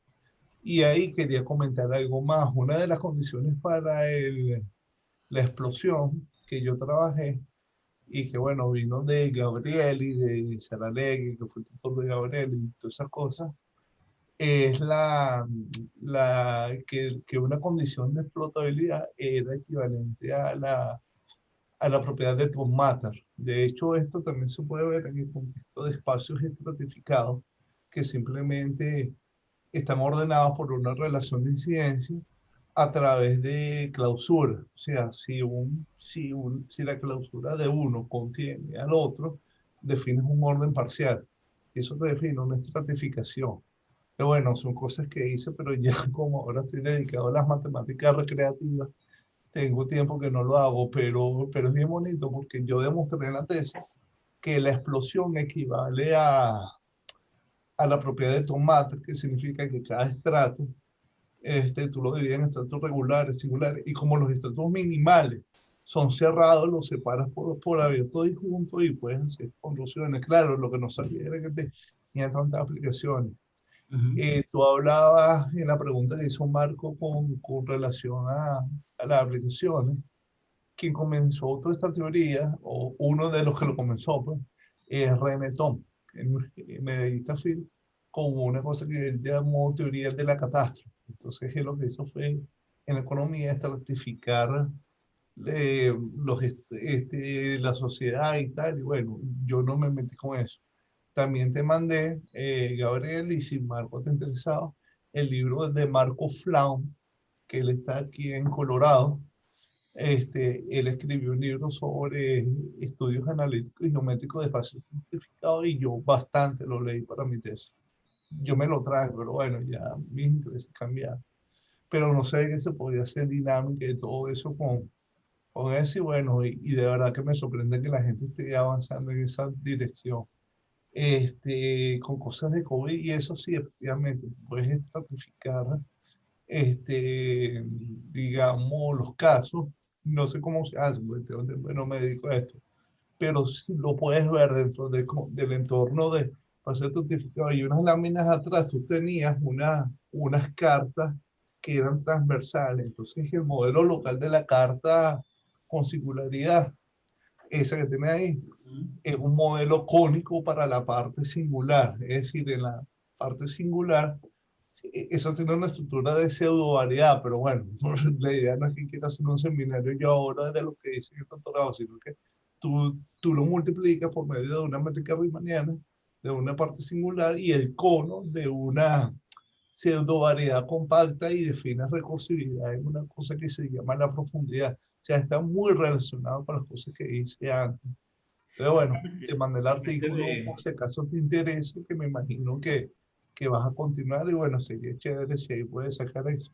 y ahí quería comentar algo más. Una de las condiciones para la explosión que yo trabajé, y que bueno, vino de Gabriel y de Saralegui, que fue el tutor de Gabriel y todas esas cosas, es que una condición de explotabilidad era equivalente a la propiedad de Tom Matter. De hecho, esto también se puede ver en el contexto de espacios estratificados que simplemente están ordenados por una relación de incidencia a través de clausura. O sea, si la clausura de uno contiene al otro, defines un orden parcial. Y eso te define una estratificación. Que bueno, son cosas que hice, pero ya como ahora estoy dedicado a las matemáticas recreativas, tengo tiempo que no lo hago, pero es bien bonito porque yo demostré en la tesis que la explosión equivale a la propiedad de tomate, que significa que cada estrato, tú lo divides en estratos regulares, singulares, y como los estratos minimales son cerrados, los separas por abierto y junto y puedes hacer conclusiones. Claro, lo que no sabía era que tenía tantas aplicaciones. Tú hablabas en la pregunta que hizo Marco con relación a las aplicaciones. Quien comenzó toda esta teoría, o uno de los que lo comenzó, pues, es René Tom, el medallista Phil, con una cosa que él llamó teoría de la catástrofe. Entonces, él lo que hizo fue, en la economía, estratificar la sociedad y tal, y bueno, yo no me metí con eso. También te mandé, Gabriel, y si Marco te ha interesado, el libro de Marco Flaum, que él está aquí en Colorado. Él escribió un libro sobre estudios analíticos y geométricos de espacio simplificado y yo bastante lo leí para mi tesis. Yo me lo traje, pero bueno, ya mis intereses cambiaron. Pero no sé qué se podía hacer dinámica y todo eso con eso y bueno, y de verdad que me sorprende que la gente esté avanzando en esa dirección. Con cosas de COVID y eso sí, efectivamente, puedes estratificar, digamos, los casos. No sé cómo se hace, porque no me dedico a esto, pero sí lo puedes ver dentro del entorno de espacio estratificado. Y unas láminas atrás, tú tenías unas cartas que eran transversales. Entonces, el modelo local de la carta con singularidad, esa que tiene ahí, es un modelo cónico para la parte singular. Es decir, en la parte singular, eso tiene una estructura de pseudo variedad, pero bueno, la idea no es que quiera hacer un seminario yo ahora de lo que dice el doctorado, sino que tú lo multiplicas por medio de una métrica riemanniana, de una parte singular y el cono de una pseudo variedad compacta y defines recursividad en una cosa que se llama la profundidad. O sea, está muy relacionado con las cosas que hice antes. Entonces, bueno, te mandé el artículo por si acaso te interesa, que me imagino que vas a continuar y bueno, sería chévere si ahí puedes sacar eso.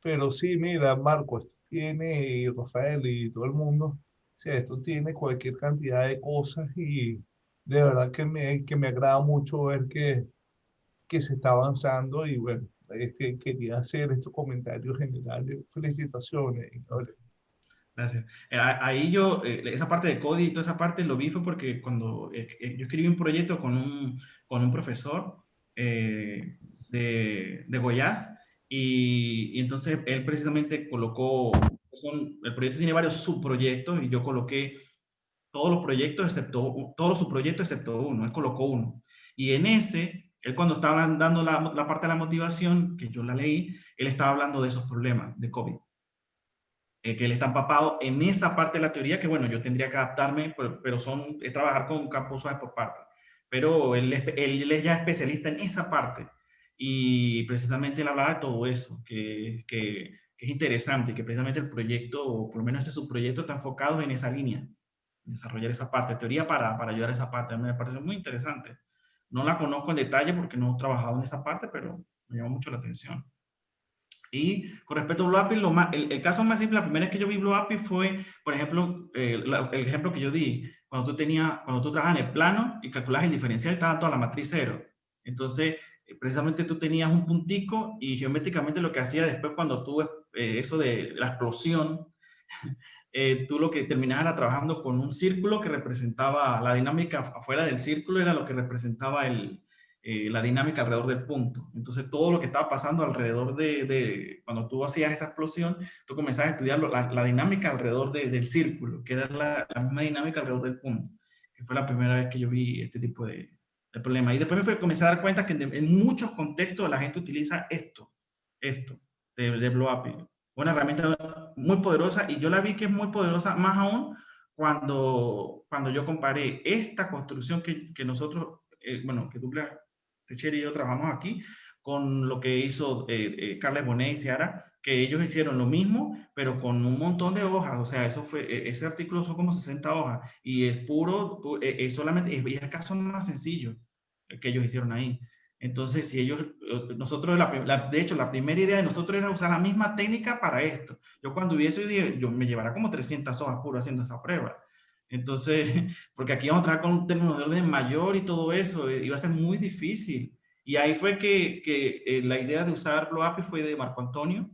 Pero sí, mira, Marco, esto tiene, y Rafael y todo el mundo, o sea, esto tiene cualquier cantidad de cosas y de verdad que me agrada mucho ver que se está avanzando y bueno, quería hacer estos comentarios generales. Felicitaciones, Gabriel. Gracias. Ahí yo, esa parte de código y toda esa parte lo vi fue porque cuando yo escribí un proyecto con un profesor de Goiás y entonces él precisamente colocó, el proyecto tiene varios subproyectos y yo coloqué todos los subproyectos excepto uno, él colocó uno. Y en ese, él cuando estaba dando la parte de la motivación, que yo la leí, él estaba hablando de esos problemas de COVID. Que él está empapado en esa parte de la teoría que, bueno, yo tendría que adaptarme, pero es trabajar con campos suaves por parte. Pero él es ya especialista en esa parte. Y precisamente él hablaba de todo eso, que es interesante, que precisamente el proyecto, o por lo menos ese subproyecto, está enfocado en esa línea, desarrollar esa parte, teoría para ayudar a esa parte. Me parece muy interesante. No la conozco en detalle porque no he trabajado en esa parte, pero me llama mucho la atención. Y con respecto a Blue API, el caso más simple, la primera vez que yo vi Blue API fue, por ejemplo, el ejemplo que yo di, cuando tú trabajas en el plano y calculas el diferencial, estaba toda la matriz cero. Entonces, precisamente tú tenías un puntico y geométricamente lo que hacía después cuando tú, eso de la explosión, tú lo que terminabas era trabajando con un círculo que representaba la dinámica afuera del círculo, era lo que representaba la dinámica alrededor del punto. Entonces, todo lo que estaba pasando alrededor cuando tú hacías esa explosión, tú comenzabas a estudiar la dinámica alrededor del círculo, que era la misma dinámica alrededor del punto, que fue la primera vez que yo vi este tipo de problema. Y después comencé a dar cuenta que en muchos contextos la gente utiliza esto de Blue API. Una herramienta muy poderosa y yo la vi que es muy poderosa más aún cuando yo comparé esta construcción que nosotros, bueno, que Douglas Teixeira y yo trabajamos aquí, con lo que hizo Carles Bonet y Ciara, que ellos hicieron lo mismo, pero con un montón de hojas. O sea, ese artículo son como 60 hojas y es solamente, es el caso más sencillo que ellos hicieron ahí. Entonces, si nosotros, de hecho, la primera idea de nosotros era usar la misma técnica para esto. Yo cuando vi eso, yo me llevará como 300 hojas puro haciendo esa prueba. Entonces, porque aquí vamos a trabajar con un término de orden mayor y todo eso, iba a ser muy difícil. Y ahí fue que la idea de usar Blue API fue de Marco Antonio.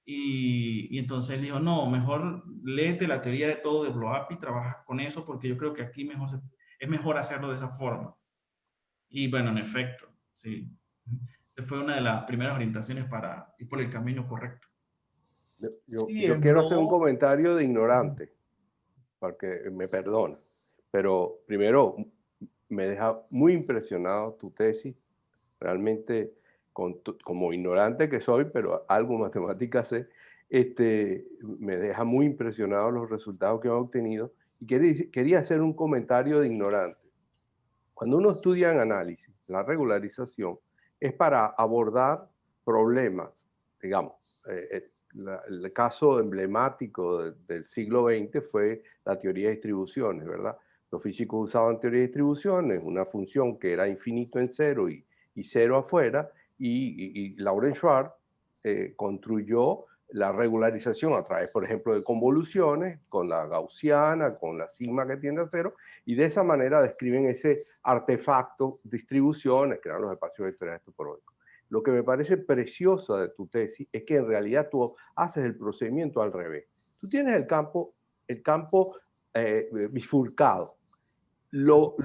Y entonces él dijo, no, mejor léete la teoría de todo de blow-up y trabaja con eso porque yo creo que aquí es mejor hacerlo de esa forma. Y bueno, en efecto, sí. Esa fue una de las primeras orientaciones para ir por el camino correcto. Yo quiero hacer un comentario de ignorante, porque me perdona, pero primero me deja muy impresionado tu tesis, realmente como ignorante que soy, pero algo matemática sé, me deja muy impresionado los resultados que han obtenido y quería hacer un comentario de ignorante. Cuando uno estudia en análisis, la regularización es para abordar problemas, digamos, el caso emblemático del siglo XX fue la teoría de distribuciones, ¿verdad? Los físicos usaban teoría de distribuciones, una función que era infinito en cero y cero afuera, y Lawrence Schwartz construyó la regularización a través, por ejemplo, de convoluciones, con la gaussiana, con la sigma que tiende a cero, y de esa manera describen ese artefacto, distribuciones, que eran los espacios vectoriales topológicos. Lo que me parece precioso de tu tesis es que en realidad tú haces el procedimiento al revés. Tú tienes el campo bifurcado, lo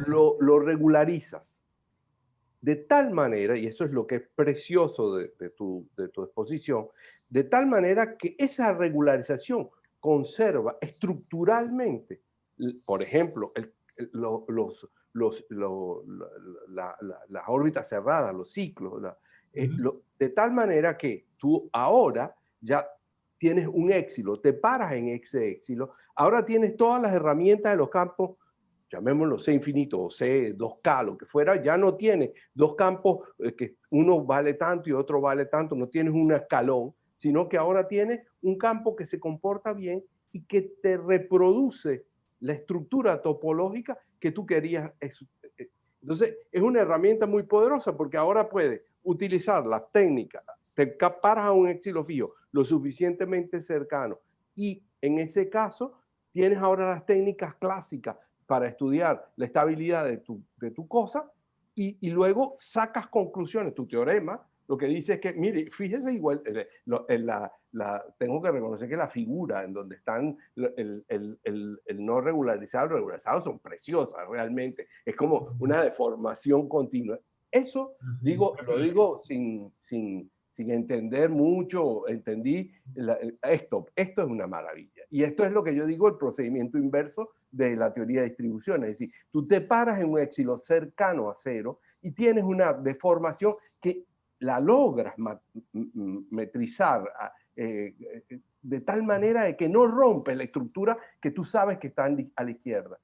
regularizas de tal manera, y eso es lo que es precioso de tu exposición, de tal manera que esa regularización conserva estructuralmente, por ejemplo, las órbitas cerradas, los ciclos, de tal manera que tú ahora ya tienes un éxilo, te paras en ese éxilo, ahora tienes todas las herramientas de los campos, llamémoslo C infinito o C 2K, lo que fuera, ya no tienes dos campos que uno vale tanto y otro vale tanto, no tienes un escalón, sino que ahora tienes un campo que se comporta bien y que te reproduce la estructura topológica que tú querías. Entonces, es una herramienta muy poderosa porque ahora puedes utilizar las técnicas, te paras a un éxilo fijo lo suficientemente cercano y en ese caso tienes ahora las técnicas clásicas para estudiar la estabilidad de tu cosa y luego sacas conclusiones. Tu teorema lo que dice es que, mire, fíjese igual, tengo que reconocer que la figura en donde están el no regularizado, el regularizado son preciosas realmente. Es como una deformación continua. Eso, lo digo sin entender mucho, entendí, esto es una maravilla. Y esto es lo que yo digo, el procedimiento inverso de la teoría de distribuciones. Es decir, tú te paras en un éxilo cercano a cero y tienes una deformación que la logras metrizar de tal manera de que no rompes la estructura que tú sabes que está a la izquierda.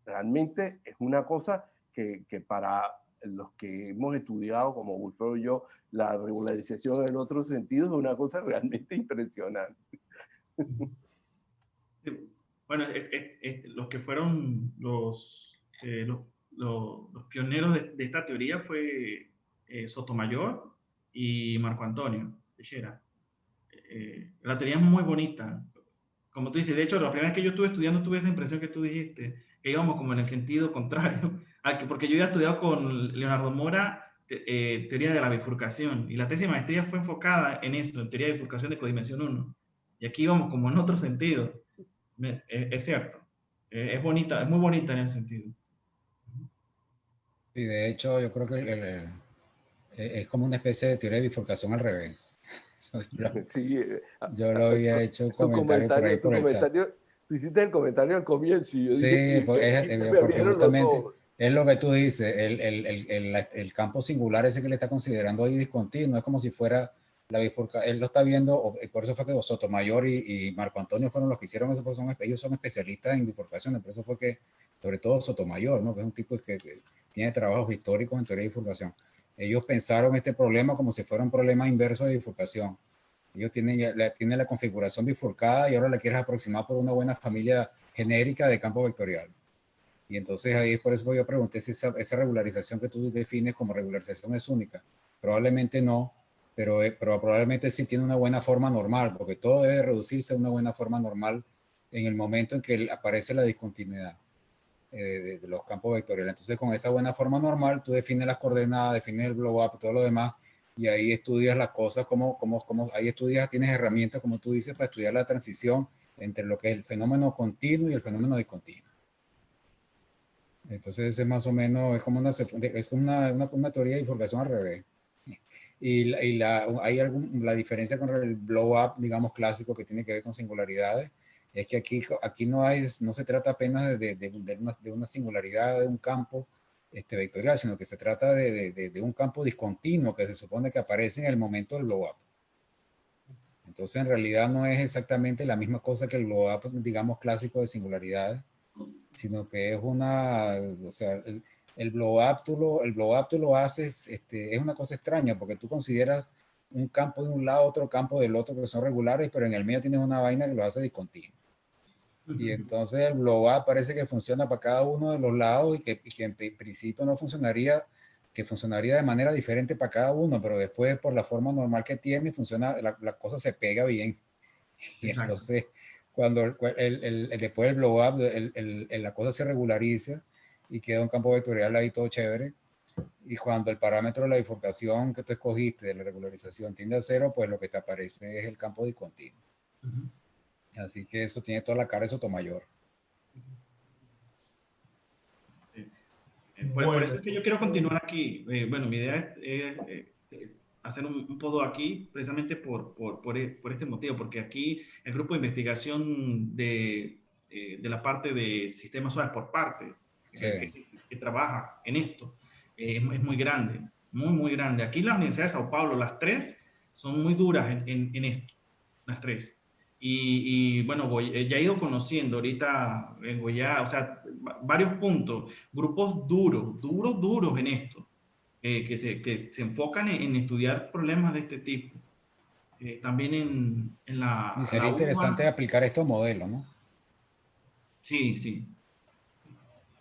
Realmente es una cosa que para los que hemos estudiado, como Wilfredo y yo, la regularización en otros sentidos es una cosa realmente impresionante. Bueno, los que fueron los pioneros de esta teoría fue Sotomayor y Marco Antonio Teixeira. La teoría es muy bonita. Como tú dices, de hecho, la primera vez que yo estuve estudiando tuve esa impresión que tú dijiste, que íbamos como en el sentido contrario, porque yo había estudiado con Leonardo Mora teoría de la bifurcación, y la tesis de maestría fue enfocada en eso, en teoría de bifurcación de codimensión 1. Y aquí íbamos como en otro sentido. Es cierto. Es bonita, es muy bonita en ese sentido. Y de hecho, yo creo que es como una especie de teoría de bifurcación al revés. Yo lo había hecho un comentario por ahí por el chat. Tú hiciste el comentario al comienzo y yo sí, dije, porque justamente es lo que tú dices, el campo singular ese que le está considerando ahí discontinuo, es como si fuera la bifurcación, él lo está viendo, por eso fue que Sotomayor y Marco Antonio fueron los que hicieron eso, porque ellos son especialistas en bifurcaciones, por eso fue que, sobre todo Sotomayor, ¿no? Que es un tipo que tiene trabajos históricos en teoría de bifurcación. Ellos pensaron este problema como si fuera un problema inverso de bifurcación. Ellos tienen la configuración bifurcada y ahora la quieres aproximar por una buena familia genérica de campo vectorial. Y entonces ahí es por eso yo pregunté si esa regularización que tú defines como regularización es única. Probablemente no, pero probablemente sí tiene una buena forma normal, porque todo debe reducirse a una buena forma normal en el momento en que aparece la discontinuidad de los campos vectoriales. Entonces con esa buena forma normal tú defines las coordenadas, defines el blow up, todo lo demás, y ahí estudias las cosas, ahí estudias, tienes herramientas, como tú dices, para estudiar la transición entre lo que es el fenómeno continuo y el fenómeno discontinuo. Entonces, ese más o menos es como una teoría de bifurcación al revés. Hay la diferencia con el blow-up, digamos, clásico, que tiene que ver con singularidades, es que aquí no se trata apenas de una singularidad de un campo vectorial, sino que se trata de un campo discontinuo que se supone que aparece en el momento del blow-up. Entonces, en realidad no es exactamente la misma cosa que el blow-up, digamos, clásico de singularidades, sino que es o sea, el blow-up tú lo haces, es una cosa extraña, porque tú consideras un campo de un lado, otro campo del otro, que son regulares, pero en el medio tienes una vaina que lo hace discontinuo. Y entonces el blow-up parece que funciona para cada uno de los lados y que en principio no funcionaría, que funcionaría de manera diferente para cada uno, pero después por la forma normal que tiene, funciona, la cosa se pega bien. Y Exacto. entonces cuando después del blow-up, la cosa se regulariza y queda un campo vectorial ahí todo chévere. Y cuando el parámetro de la bifurcación que tú escogiste de la regularización tiende a 0, pues lo que te aparece es el campo discontinuo. Así que eso tiene toda la cara de Sotomayor. Por eso es que yo quiero continuar aquí. Bueno, mi idea es hacer un podo aquí precisamente por este motivo, porque aquí el grupo de investigación de la parte de sistemas suaves por parte, que trabaja en esto, es muy grande, muy grande. Aquí la Universidad de Sao Paulo, las tres son muy duras en esto, las tres. Y bueno, ya he ido conociendo ahorita, vengo ya, o sea, varios puntos, grupos duros en esto, que se enfocan en estudiar problemas de este tipo. También en la... Y sería la interesante aplicar estos modelos, ¿no? Sí, sí.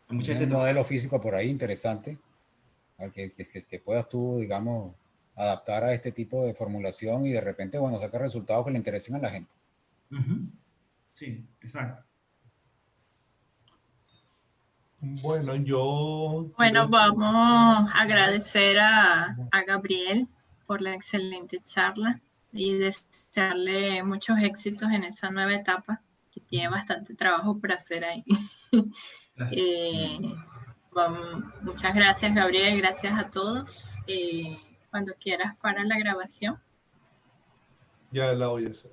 Hay un modelo físico por ahí interesante, al que puedas tú, digamos, adaptar a este tipo de formulación y de repente, bueno, sacar resultados que le interesen a la gente. Sí, exacto. Bueno, vamos a agradecer a Gabriel por la excelente charla y desearle muchos éxitos en esa nueva etapa, que tiene bastante trabajo por hacer ahí. Muchas gracias, Gabriel, gracias a todos. Cuando quieras para la grabación. Ya la voy a hacer.